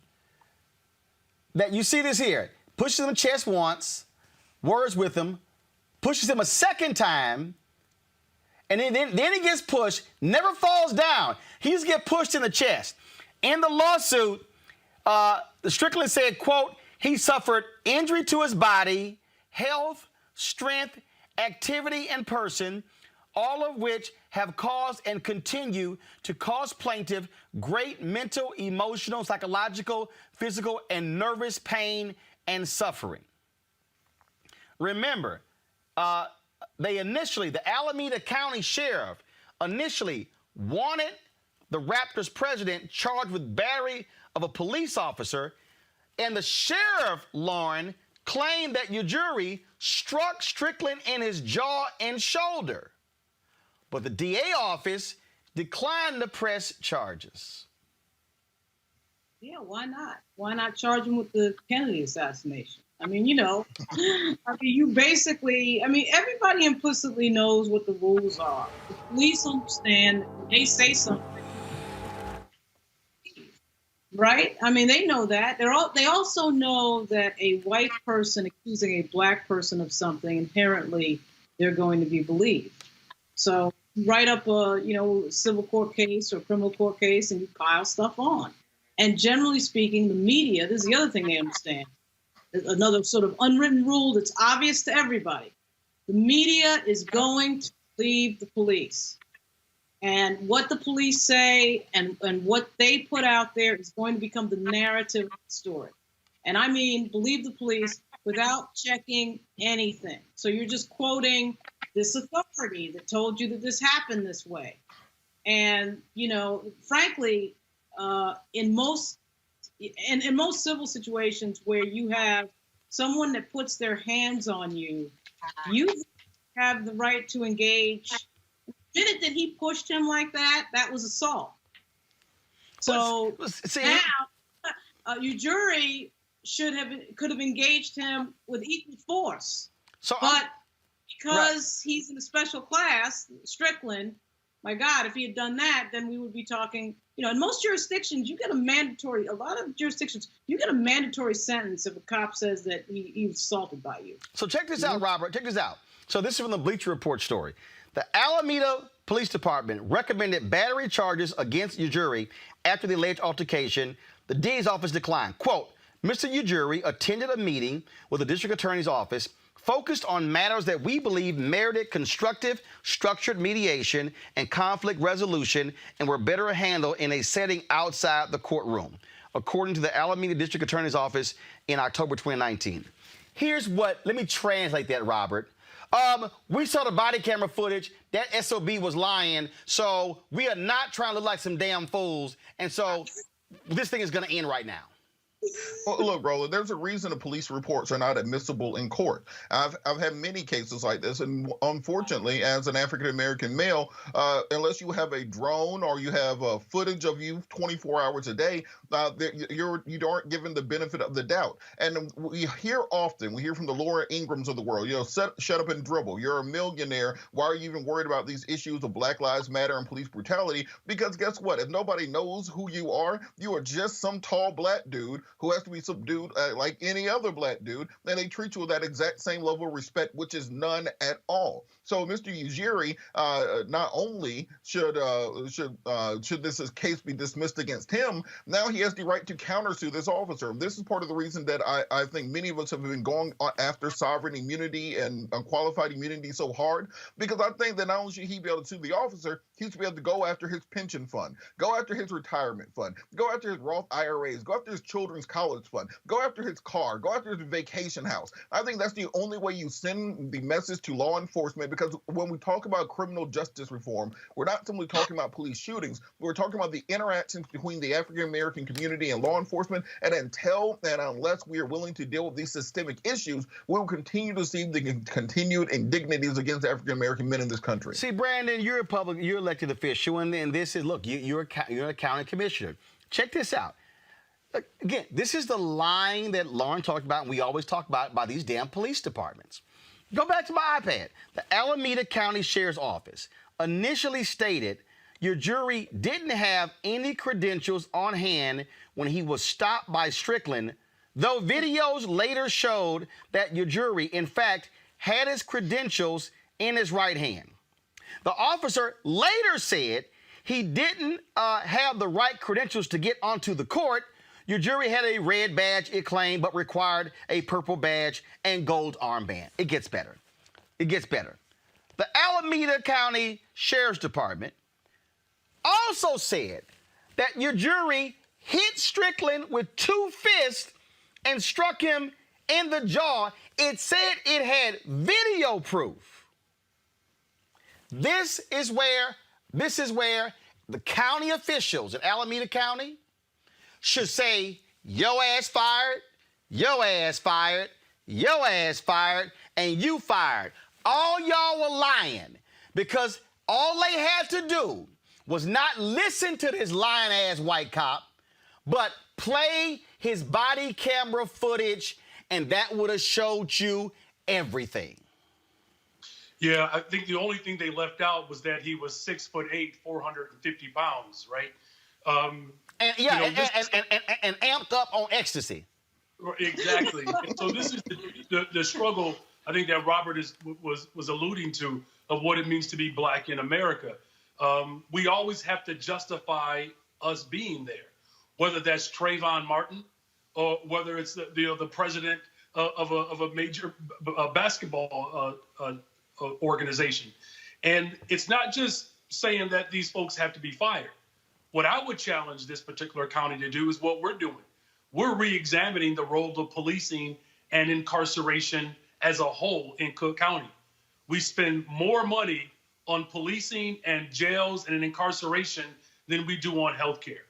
that you see this here, pushes him in the chest once, words with him, pushes him a second time, and then he gets pushed, never falls down. He just gets pushed in the chest. In the lawsuit, Strickland said, quote, he suffered injury to his body, health, strength, activity, and person, all of which have caused and continue to cause plaintiff great mental, emotional, psychological, physical, and nervous pain and suffering. Remember, the Alameda County Sheriff initially wanted the Raptors president charged with battery of a police officer, and the sheriff, Lauren, claimed that your jury struck Strickland in his jaw and shoulder. But the DA office declined to press charges. Yeah, why not? Why not charge him with the Kennedy assassination? I mean, you basically, everybody implicitly knows what the rules are. The police understand, they say something, right? They know that. They also know that a white person accusing a black person of something, inherently, they're going to be believed. So write up a, civil court case or criminal court case and you pile stuff on. And generally speaking, the media, this is the other thing they understand, another sort of unwritten rule that's obvious to everybody. The media is going to believe the police. And what the police say and what they put out there is going to become the narrative of the story. And I mean, believe the police without checking anything. So you're just quoting this authority that told you that this happened this way. And, frankly, in most civil situations where you have someone that puts their hands on you, you have the right to engage. The minute that he pushed him like that, that was assault. So now your jury could have engaged him with equal force. But because he's in a special class, Strickland. My God, if he had done that, then we would be talking, in most jurisdictions, a lot of jurisdictions, you get a mandatory sentence if a cop says that he was assaulted by you. So check this out, Robert. Check this out. So this is from the Bleacher Report story. The Alameda Police Department recommended battery charges against Ujiri after the alleged altercation. The DA's office declined. Quote, Mr. Ujiri attended a meeting with the district attorney's office focused on matters that we believe merited constructive, structured mediation and conflict resolution and were better handled in a setting outside the courtroom, according to the Alameda District Attorney's Office in October 2019. Let me translate that, Robert. We saw the body camera footage. That SOB was lying, so we are not trying to look like some damn fools, and so this thing is going to end right now. Well, look, Roland, there's a reason the police reports are not admissible in court. I've had many cases like this, and unfortunately, as an African-American male, unless you have a drone or you have footage of you 24 hours a day, you aren't given the benefit of the doubt. And we hear from the Laura Ingrams of the world, shut up and dribble. You're a millionaire. Why are you even worried about these issues of Black Lives Matter and police brutality? Because guess what? If nobody knows who you are just some tall black dude who has to be subdued like any other black dude, and they treat you with that exact same level of respect, which is none at all. So Mr. Ujiri, not only should this case be dismissed against him, now he has the right to countersue this officer. This is part of the reason that I think many of us have been going after sovereign immunity and qualified immunity so hard, because I think that not only should he be able to sue the officer, he should be able to go after his pension fund, go after his retirement fund, go after his Roth IRAs, go after his children's college fund, go after his car, go after his vacation house. I think that's the only way you send the message to law enforcement, because when we talk about criminal justice reform, we're not simply talking about police shootings. We're talking about the interactions between the African-American community and law enforcement. And unless we are willing to deal with these systemic issues, we will continue to see the continued indignities against African-American men in this country. See, Brandon, you're elected official, and this is, look, you're a county commissioner. Check this out. Again, this is the line that Lauren talked about, and we always talk about by these damn police departments. Go back to my iPad. The Alameda County Sheriff's Office initially stated Ujiri didn't have any credentials on hand when he was stopped by Strickland, though videos later showed that Ujiri, in fact, had his credentials in his right hand. The officer later said he didn't have the right credentials to get onto the court. Ujiri had a red badge, it claimed, but required a purple badge and gold armband. It gets better. It gets better. The Alameda County Sheriff's Department also said that Ujiri hit Strickland with 2 fists and struck him in the jaw. It said it had video proof. This is where the county officials in Alameda County should say, yo ass fired, yo ass fired, yo ass fired, and you fired. All y'all were lying, because all they had to do was not listen to this lying ass white cop, but play his body camera footage, and that would have showed you everything. Yeah, I think the only thing they left out was that he was 6'8", 450 pounds, right? And amped up on ecstasy. Exactly. So this is the struggle, I think, that Robert was alluding to, of what it means to be black in America. We always have to justify us being there, whether that's Trayvon Martin or whether it's the president of a major basketball organization. And it's not just saying that these folks have to be fired. What I would challenge this particular county to do is what we're doing. We're re-examining the role of policing and incarceration as a whole in Cook County. We spend more money on policing and jails and incarceration than we do on healthcare.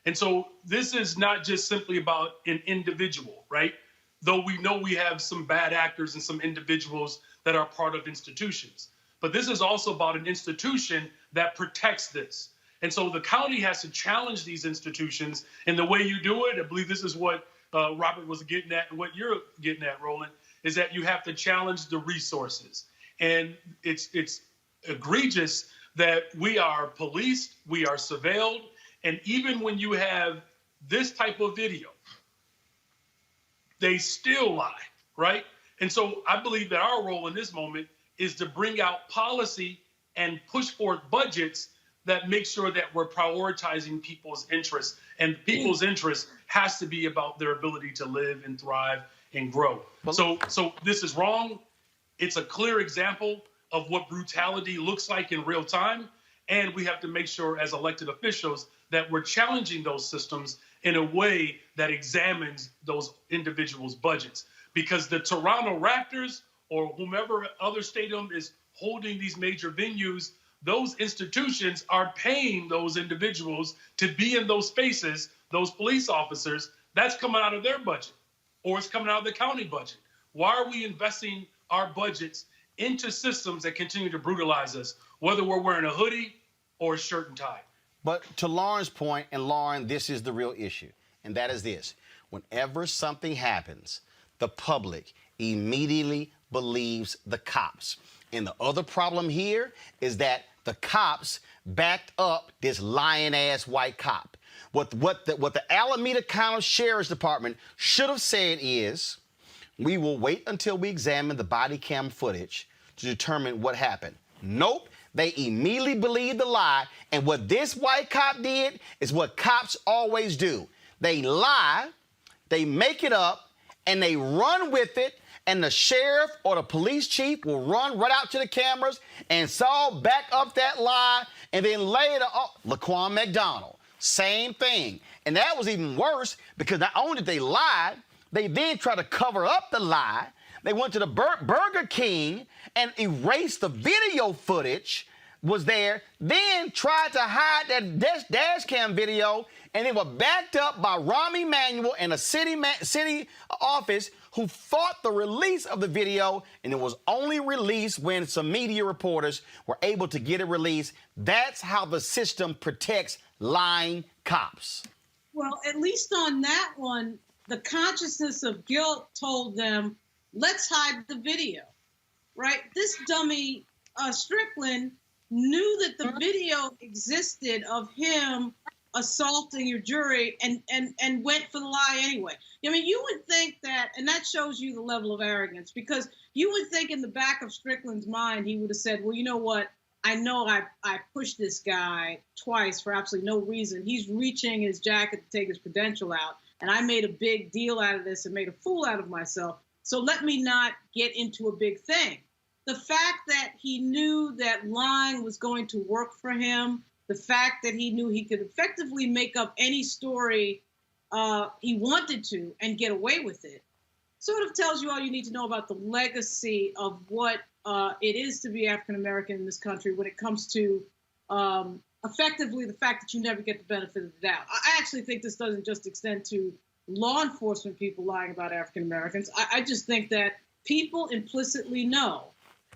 And so this is not just simply about an individual, right? Though we know we have some bad actors and some individuals that are part of institutions. But this is also about an institution that protects this. And so the county has to challenge these institutions. And the way you do it, I believe this is what Robert was getting at, and what you're getting at, Roland, is that you have to challenge the resources. And it's egregious that we are policed, we are surveilled, and even when you have this type of video, they still lie, right? And so I believe that our role in this moment is to bring out policy and push forth budgets that make sure that we're prioritizing people's interests. And people's interest has to be about their ability to live and thrive and grow. So this is wrong. It's a clear example of what brutality looks like in real time. And we have to make sure as elected officials that we're challenging those systems in a way that examines those individuals' budgets. Because the Toronto Raptors or whomever other stadium is holding these major venues, those institutions are paying those individuals to be in those spaces, those police officers. That's coming out of their budget, or it's coming out of the county budget. Why are we investing our budgets into systems that continue to brutalize us, whether we're wearing a hoodie or a shirt and tie? But to Lauren's point, and Lauren, this is the real issue, and that is this. Whenever something happens, the public immediately believes the cops. And the other problem here is that the cops backed up this lying-ass white cop. What the Alameda County Sheriff's Department should have said is, we will wait until we examine the body cam footage to determine what happened. Nope. They immediately believed the lie, and what this white cop did is what cops always do. They lie, they make it up, and they run with it, and the sheriff or the police chief will run right out to the cameras and back up that lie, and then later, Laquan McDonald, same thing. And that was even worse because not only did they lie, they then tried to cover up the lie. They went to the Burger King and erased the video footage was there, then tried to hide that dash cam video, and they were backed up by Rahm Emanuel and a city office who fought the release of the video, and it was only released when some media reporters were able to get it released. That's how the system protects lying cops. Well, at least on that one, the consciousness of guilt told them, let's hide the video, right? This dummy, Strickland, knew that the video existed of him assaulting your jury and went for the lie anyway. I mean, you would think that, and that shows you the level of arrogance, because you would think in the back of Strickland's mind, he would have said, well, you know what? I know I pushed this guy twice for absolutely no reason. He's reaching his jacket to take his credential out, and I made a big deal out of this and made a fool out of myself. So let me not get into a big thing. The fact that he knew that lying was going to work for him, the fact that he knew he could effectively make up any story he wanted to and get away with it, sort of tells you all you need to know about the legacy of what it is to be African-American in this country when it comes to effectively the fact that you never get the benefit of the doubt. I actually think this doesn't just extend to law enforcement people lying about African-Americans. I just think that people implicitly know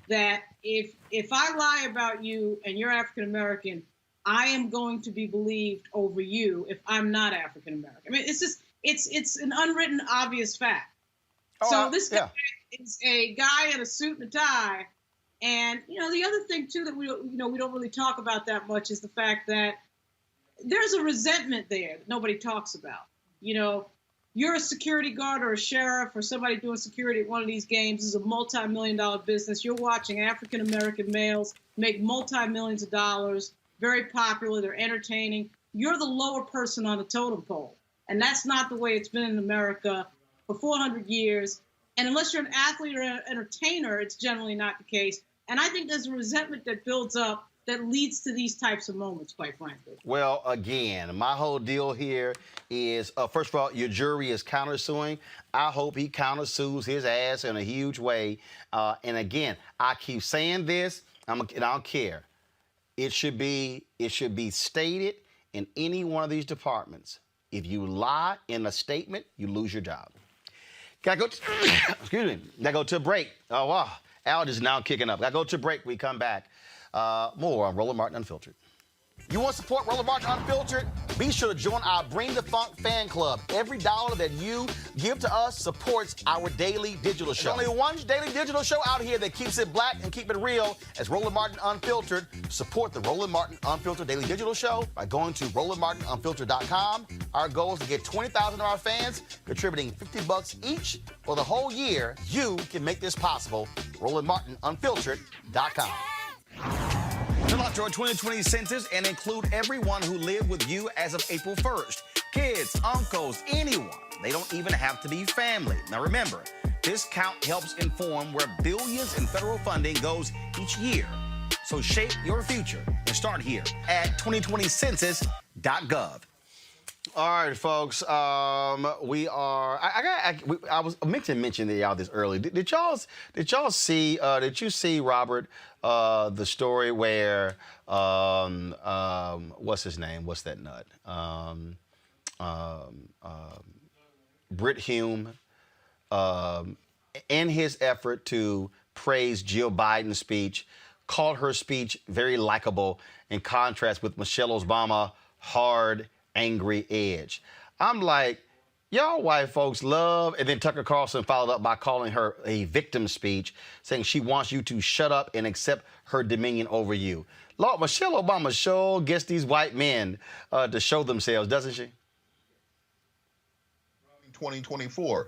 that if I lie about you and you're African-American, I am going to be believed over you if I'm not African-American. I mean, it's just, it's an unwritten, obvious fact. So this guy is a guy in a suit and a tie. And, you know, the other thing, too, that we don't really talk about that much is the fact that there's a resentment there that nobody talks about. You know, you're a security guard or a sheriff or somebody doing security at one of these games. This is a multi-million-dollar business. You're watching African-American males make multi-millions of dollars, very popular, they're entertaining. You're the lower person on the totem pole. And that's not the way it's been in America for 400 years. And unless you're an athlete or an entertainer, it's generally not the case. And I think there's a resentment that builds up that leads to these types of moments, quite frankly. Well, again, my whole deal here is, first of all, your jury is countersuing. I hope he countersues his ass in a huge way. And again, I keep saying this, and I don't care. It should be stated in any one of these departments. If you lie in a statement, you lose your job. Gotta go, excuse me, gotta go to a break. Oh, wow, Al is now kicking up. Gotta go to a break. We come back. More on Roland Martin Unfiltered. You want to support Roland Martin Unfiltered? Be sure to join our Bring the Funk fan club. Every dollar that you give to us supports our daily digital show. There's only one daily digital show out here that keeps it black and keep it real. As Roland Martin Unfiltered. Support the Roland Martin Unfiltered daily digital show by going to RolandMartinUnfiltered.com. Our goal is to get 20,000 of our fans contributing $50 each for the whole year. You can make this possible. RolandMartinUnfiltered.com. Fill out your 2020 census and include everyone who lived with you as of April 1st. Kids, uncles, anyone. They don't even have to be family. Now remember, this count helps inform where billions in federal funding goes each year. So shape your future and start here at 2020census.gov. All right, folks. We are. I was meant to mention to y'all this early. Did y'all see? Did you see, Robert, the story where what's his name? What's that nut? Brit Hume, in his effort to praise Jill Biden's speech, called her speech very likable in contrast with Michelle Obama's hard, angry edge. I'm like, y'all white folks love, and then Tucker Carlson followed up by calling her a victim speech, saying she wants you to shut up and accept her dominion over you. Lord, Michelle Obama sure gets these white men to show themselves, doesn't she? 2024.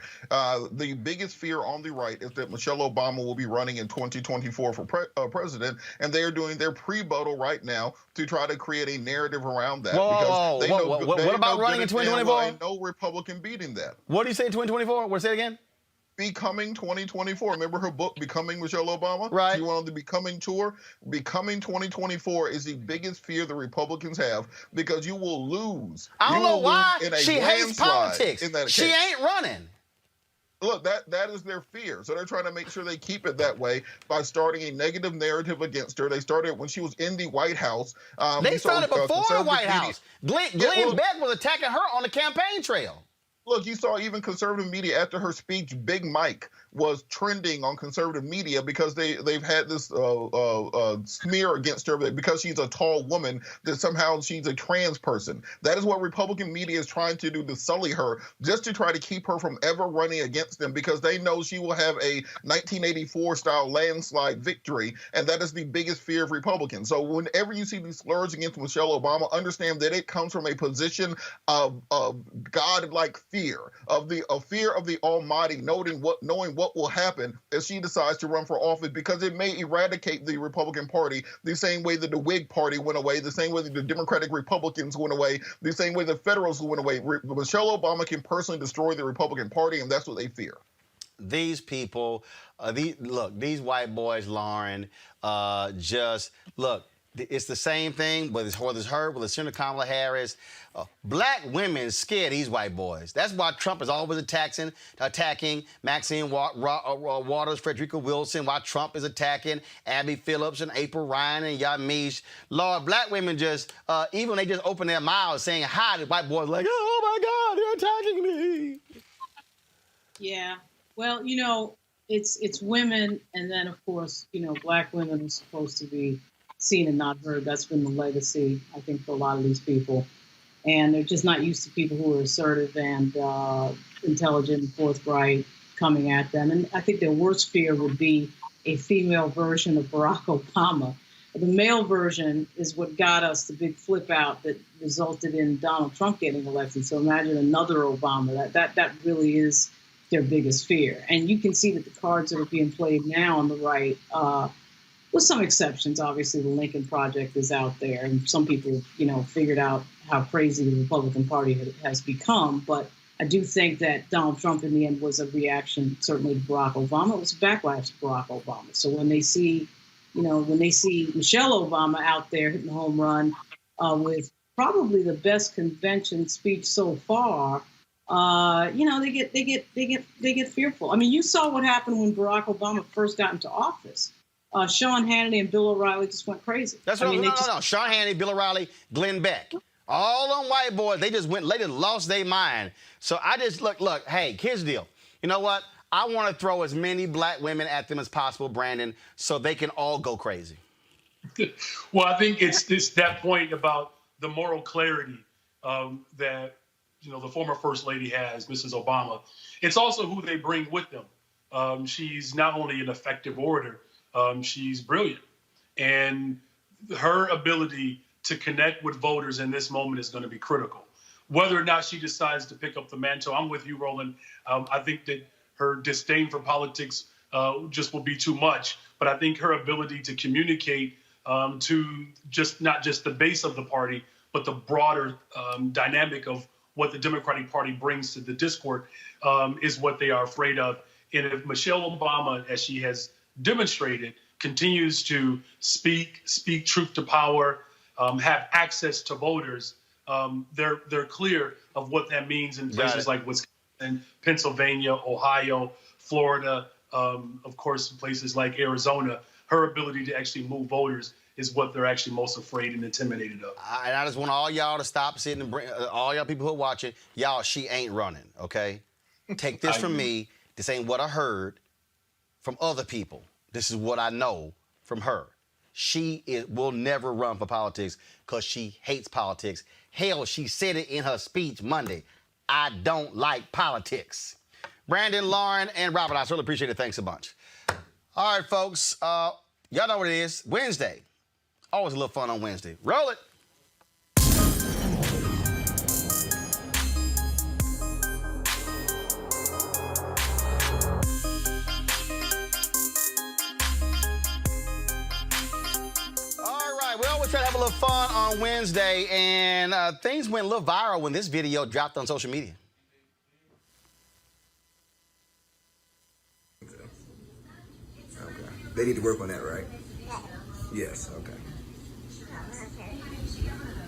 The biggest fear on the right is that Michelle Obama will be running in 2024 for president, and they are doing their pre-buttal right now to try to create a narrative around that. What about running in 2024? No Republican beating that. What do you say in 2024? What say it again? Becoming 2024. Remember her book, Becoming Michelle Obama? Right. She went on the Becoming tour. Becoming 2024 is the biggest fear the Republicans have because you will lose. I don't know why she hates politics. She ain't running. Look, that is their fear. So they're trying to make sure they keep it that way by starting a negative narrative against her. They started when she was in the White House. They started before the White House. Glenn Beck was attacking her on the campaign trail. Look, you saw even conservative media after her speech, Big Mike was trending on conservative media because they've had this smear against her because she's a tall woman, that somehow she's a trans person. That is what Republican media is trying to do to sully her, just to try to keep her from ever running against them because they know she will have a 1984-style landslide victory, and that is the biggest fear of Republicans. So whenever you see these slurs against Michelle Obama, understand that it comes from a position of God-like fear of the Almighty, knowing what will happen if she decides to run for office, because it may eradicate the Republican Party the same way that the Whig Party went away, the same way that the Democratic Republicans went away, the same way the Federals went away. Michelle Obama can personally destroy the Republican Party, and that's what they fear. These people, these white boys, Lauren, it's the same thing, whether it's her, whether it's Senator Kamala Harris. Black women scare these white boys. That's why Trump is always attacking Maxine Waters, Frederica Wilson, why Trump is attacking Abby Phillips and April Ryan and Yamiche. Lord, black women just, even when they just open their mouths saying hi, the white boys are like, oh my God, they're attacking me. Yeah, well, it's women, and then of course, black women are supposed to be seen and not heard. That's been the legacy, I think, for a lot of these people. And they're just not used to people who are assertive and intelligent and forthright coming at them. And I think their worst fear would be a female version of Barack Obama. The male version is what got us the big flip out that resulted in Donald Trump getting elected. So imagine another Obama. That really is their biggest fear. And you can see that the cards that are being played now on the right, with some exceptions, obviously the Lincoln Project is out there, and some people, figured out how crazy the Republican Party has become. But I do think that Donald Trump, in the end, was a reaction, certainly to Barack Obama. It was a backlash to Barack Obama. So when they see, Michelle Obama out there hitting the home run with probably the best convention speech so far, they get fearful. I mean, you saw what happened when Barack Obama first got into office. Sean Hannity and Bill O'Reilly just went crazy. That's right. No. Sean Hannity, Bill O'Reilly, Glenn Beck. All them white boys, they just lost their mind. So I just, look, hey, here's the deal. You know what? I want to throw as many black women at them as possible, Brandon, so they can all go crazy. Well, I think it's that point about the moral clarity that the former First Lady has, Mrs. Obama. It's also who they bring with them. She's not only an effective orator, she's brilliant. And her ability to connect with voters in this moment is going to be critical. Whether or not she decides to pick up the mantle, I'm with you, Roland. I think that her disdain for politics just will be too much. But I think her ability to communicate to not just the base of the party, but the broader dynamic of what the Democratic Party brings to the discourse is what they are afraid of. And if Michelle Obama, as she has demonstrated, continues to speak truth to power, have access to voters, they're clear of what that means in places like Wisconsin, Pennsylvania, Ohio, Florida, of course, places like Arizona. Her ability to actually move voters is what they're actually most afraid and intimidated of. And I just want all y'all to stop sitting and bring, all y'all people who are watching, y'all, she ain't running, okay? Take this from me. This ain't what I heard from other people. This is what I know from her. She will never run for politics because she hates politics. Hell, she said it in her speech Monday. I don't like politics. Brandon, Lauren, and Robert, I certainly appreciate it. Thanks a bunch. All right, folks. Y'all know what it is. Wednesday. Always a little fun on Wednesday. Roll it. All right, we always try to have a little fun on Wednesday, and things went a little viral when this video dropped on social media. They need to work on that, right? Yes, okay.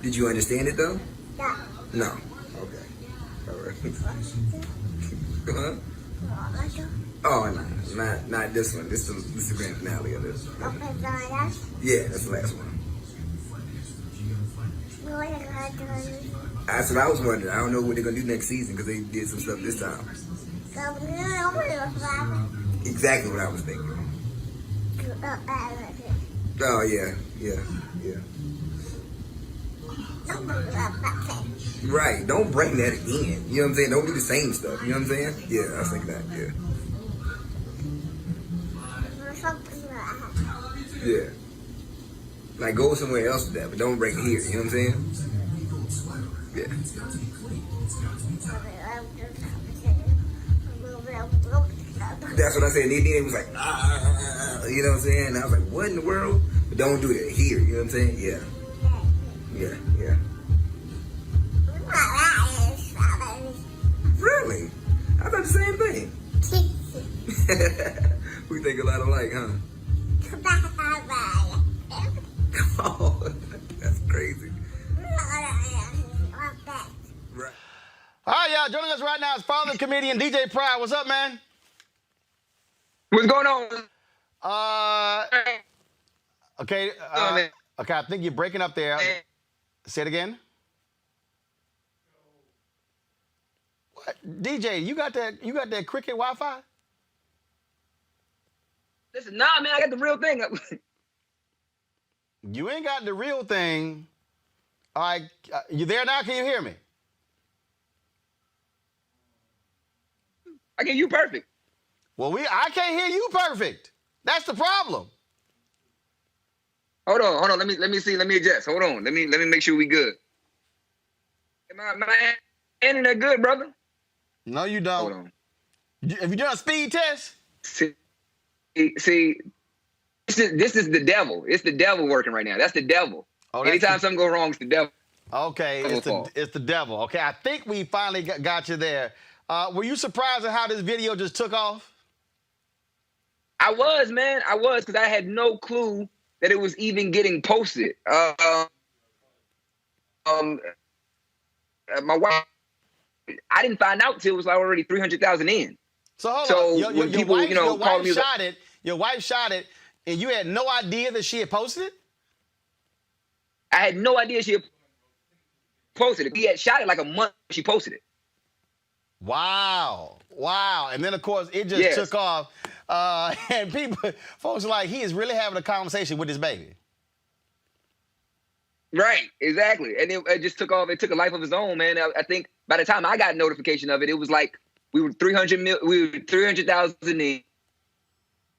Did you understand it, though? No. Okay. All right. Huh? Oh, no. Not this one. This is the grand finale of this. Yeah, that's the last one. That's what I was wondering. I don't know what they're going to do next season because they did some stuff this time. Exactly what I was thinking. Oh, yeah. Right, don't bring that again. You know what I'm saying? Don't do the same stuff. You know what I'm saying? Yeah, I was thinking that, yeah. Yeah. Like, go somewhere else with that, but don't bring it here. You know what I'm saying? Yeah. That's what I said. It was like, you know what I'm saying? And I was like, what in the world? But don't do that here. You know what I'm saying? Yeah. Really? I thought the same thing. We think a lot alike, huh? Oh, that's crazy. Right. All right, y'all. Joining us right now is father comedian DJ Pryor. What's up, man? What's going on? Okay. Okay, I think you're breaking up there. Say it again. What? DJ, you got that cricket Wi-Fi? Listen, nah, man, I got the real thing. You ain't got the real thing. All right, you there now? Can you hear me? I can hear you perfect. Well, I can't hear you perfect. That's the problem. Hold on. Let me see. Let me adjust. Hold on. Let me make sure we good. My internet good, brother? No, you don't. Hold on. Have you done a speed test? See, this is the devil. It's the devil working right now. That's the devil. Oh, anytime something goes wrong, it's the devil. Okay, it's the devil. Okay, I think we finally got you there. Were you surprised at how this video just took off? I was, man. I was, because I had no clue that it was even getting posted. My wife, I didn't find out till it was like already 300,000 in. So hold on. When people, called me, your wife shot it, and you had no idea that she had posted it? I had no idea she had posted it. He had shot it like a month she posted it. Wow. And then, of course, it just took off. And folks are like, he is really having a conversation with his baby. Right, exactly. And it just took off. It took a life of its own, man. I think by the time I got notification of it, it was like we were 300,000 in,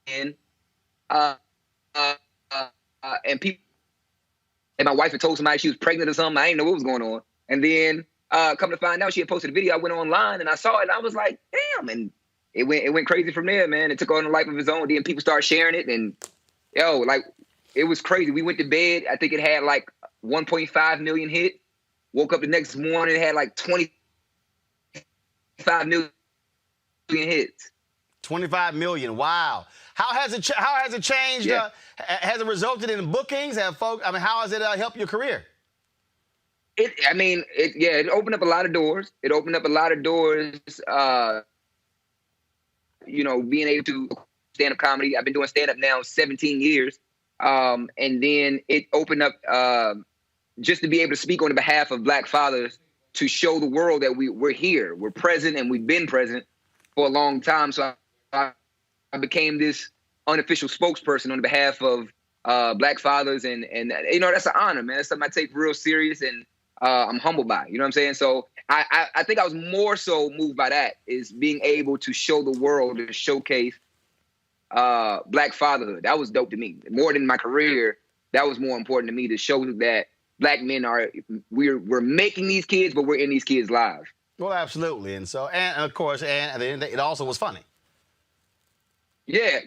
and people. And my wife had told somebody she was pregnant or something. I didn't know what was going on. And then come to find out, she had posted a video. I went online and I saw it. And I was like, damn. And it went crazy from there, man. It took on a life of its own. Then people started sharing it, and it was crazy. We went to bed. I think it had like 1.5 million hit. Woke up the next morning, it had like 25 million hits. 25 million. Wow. How has it changed? Yeah. Has it resulted in bookings? How has it helped your career? It opened up a lot of doors. It opened up a lot of doors. Being able to stand-up comedy. I've been doing stand-up now 17 years. And then it opened up just to be able to speak on the behalf of Black fathers, to show the world that we're here, we're present, and we've been present for a long time. So I became this unofficial spokesperson on behalf of Black fathers, and that's an honor, man. That's something I take real serious, and I'm humbled by. You know what I'm saying? So I think I was more so moved by that, is being able to show the world and showcase Black fatherhood. That was dope to me. More than my career, that was more important to me, to show that Black men we're making these kids, but we're in these kids' lives. Well, absolutely. And of course, and it also was funny. Yeah.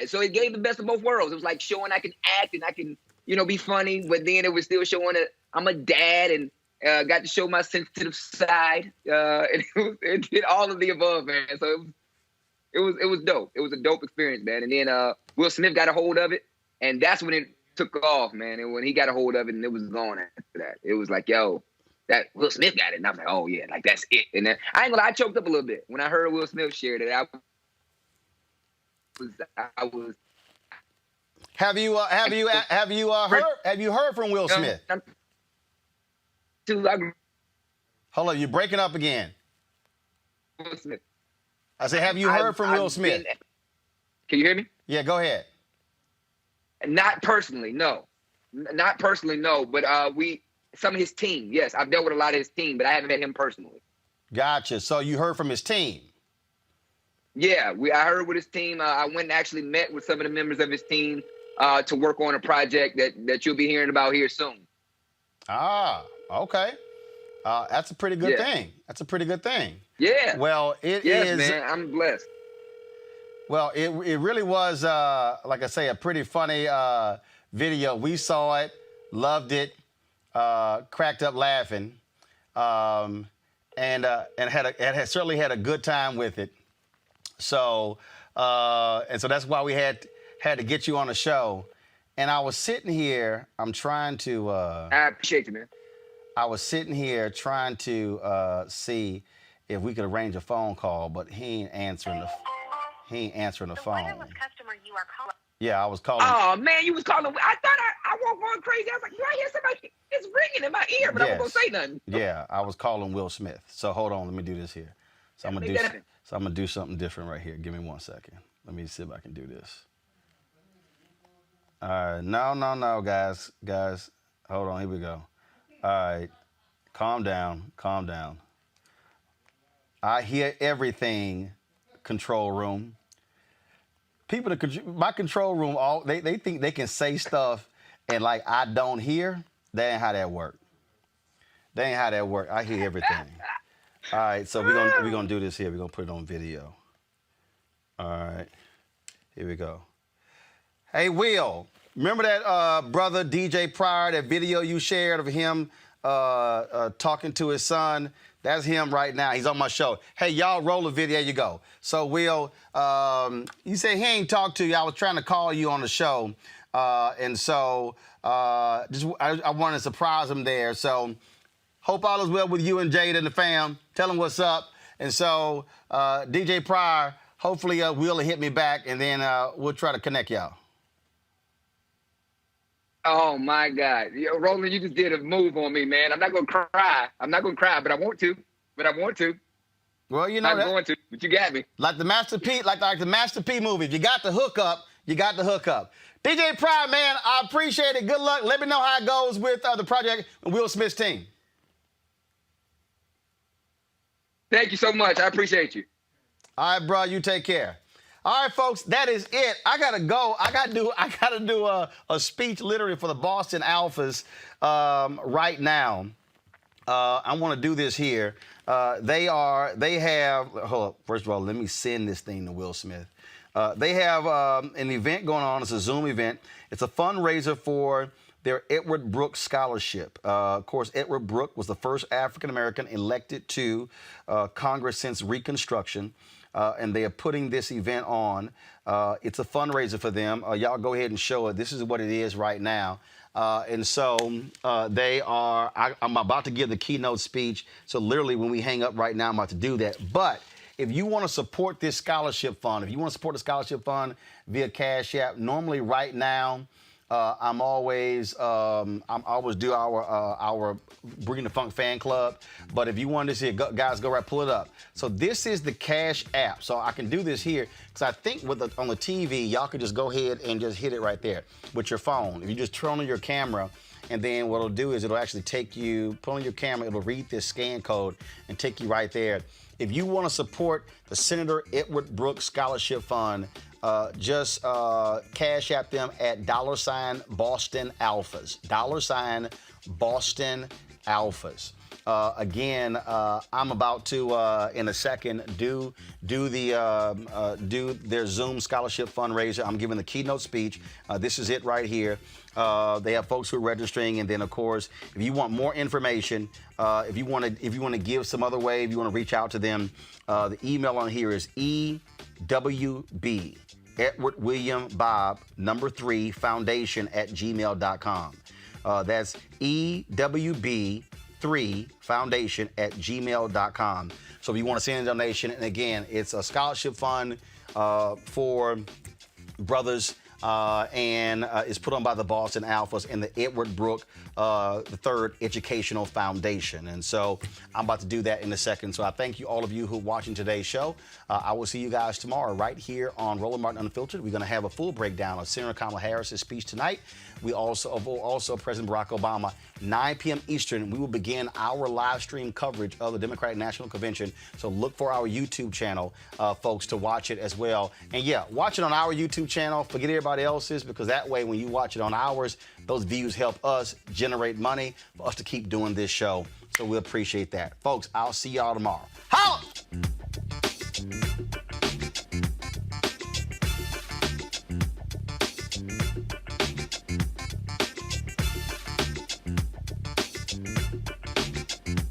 So it gave the best of both worlds. It was like showing I can act and I can, be funny, but then it was still showing that I'm a dad and got to show my sensitive side. And it did all of the above, man. So it was dope. It was a dope experience, man. And then Will Smith got a hold of it, and that's when it took off, man. And when he got a hold of it, and it was gone after that. It was like, yo, that Will Smith got it. And I was like, oh yeah, like that's it. And then I ain't gonna lie, I choked up a little bit when I heard Will Smith share that. I was. Have you heard from Will Smith? Hold on, you're breaking up again. Will Smith. I said, have you heard from Will Smith? Can you hear me? Yeah, go ahead. Not personally, no. Not personally, no. But some of his team, yes. I've dealt with a lot of his team, but I haven't met him personally. Gotcha. So you heard from his team? Yeah, I heard with his team. I went and actually met with some of the members of his team to work on a project that you'll be hearing about here soon. Ah, okay. That's a pretty good thing. That's a pretty good thing. Yeah. Well, yes, man. I'm blessed. Well, it really was, like I say, a pretty funny video. We saw it, loved it, cracked up laughing, and certainly had a good time with it. So that's why we had to get you on the show. And I was sitting here. I'm trying to. I appreciate you, man. I was sitting here trying to see if we could arrange a phone call, but he ain't answering the phone. Customer you are calling. Yeah, I was calling. Oh man, you was calling. I thought I was going crazy. I was like, do I hear somebody? It's ringing in my ear, but I wasn't gonna say nothing. Yeah, I was calling Will Smith. So hold on, let me do this here. So I'm gonna do something different right here. Give me 1 second. Let me see if I can do this. All right, no, guys, hold on. Here we go. All right, calm down. I hear everything, control room. People, my control room, they think they can say stuff and like I don't hear. That ain't how that work. I hear everything. All right, so we're gonna do this here. We're gonna put it on video. All right, here we go. Hey, Will, remember that brother DJ Pryor, that video you shared of him talking to his son? That's him right now. He's on my show. Hey, y'all, roll the video. There you go. So, Will, you said he ain't talked to you. I was trying to call you on the show. And so I wanted to surprise him there. So hope all is well with you and Jade and the fam. Tell him what's up. And so DJ Pryor, hopefully Will will hit me back, and then we'll try to connect y'all. Oh, my God. Yo, Roland, you just did a move on me, man. I'm not going to cry. But I want to. Well, you know I'm going to, but you got me. Like the Master P, like the Master P movie. If you got the hookup, You got the hookup. DJ Pryor, man, I appreciate it. Good luck. Let me know how it goes with the project and Will Smith's team. Thank you so much. I appreciate you. All right, bro. You take care. All right, folks, that is it. I gotta go. I gotta do a speech literally for the Boston Alphas right now. I want to do this here. They have. Hold up. First of all, let me send this thing to Will Smith. They have an event going on. It's a Zoom event. It's a fundraiser for their Edward Brooke Scholarship. Of course, Edward Brooke was the first African-American elected to Congress since Reconstruction. And they are putting this event on. It's a fundraiser for them. Y'all go ahead and show it. This is what it is right now. And so they are, I'm about to give the keynote speech. So literally when we hang up right now, I'm about to do that. But if you want to support this scholarship fund, if you want to support the scholarship fund via Cash App, normally right now, I'm always do our Bring the Funk fan club. But if you want to see it, guys, go right, pull it up. So this is the Cash App. So I can do this here because I think on the TV, y'all could just go ahead and just hit it right there with your phone. If you just turn on your camera, and then what it'll do is it'll actually take you, put on your camera, it'll read this scan code and take you right there. If you want to support the Senator Edward Brooke Scholarship Fund, just Cash App them at $Boston Alphas. $Boston Alphas. Again, I'm about to in a second do their Zoom scholarship fundraiser. I'm giving the keynote speech. This is it right here. They have folks who are registering, and then of course, if you want more information, if you want to give some other way, if you want to reach out to them, the email on here is EWB Edward William Bob 3 Foundation @gmail.com. That's EWB3 Foundation @gmail.com. So if you want to send a donation, and again, it's a scholarship fund for brothers. And it's put on by the Boston Alphas and the Edward Brooke III Educational Foundation. And so I'm about to do that in a second. So I thank you, all of you who are watching today's show. I will see you guys tomorrow right here on Roland Martin Unfiltered. We're going to have a full breakdown of Senator Kamala Harris's speech tonight. We also President Barack Obama, 9 p.m. Eastern. We will begin our live stream coverage of the Democratic National Convention. So look for our YouTube channel, folks, to watch it as well. And yeah, watch it on our YouTube channel. Forget everybody else's, because that way when you watch it on ours, those views help us generate money for us to keep doing this show. So we appreciate that. Folks, I'll see y'all tomorrow. Holla!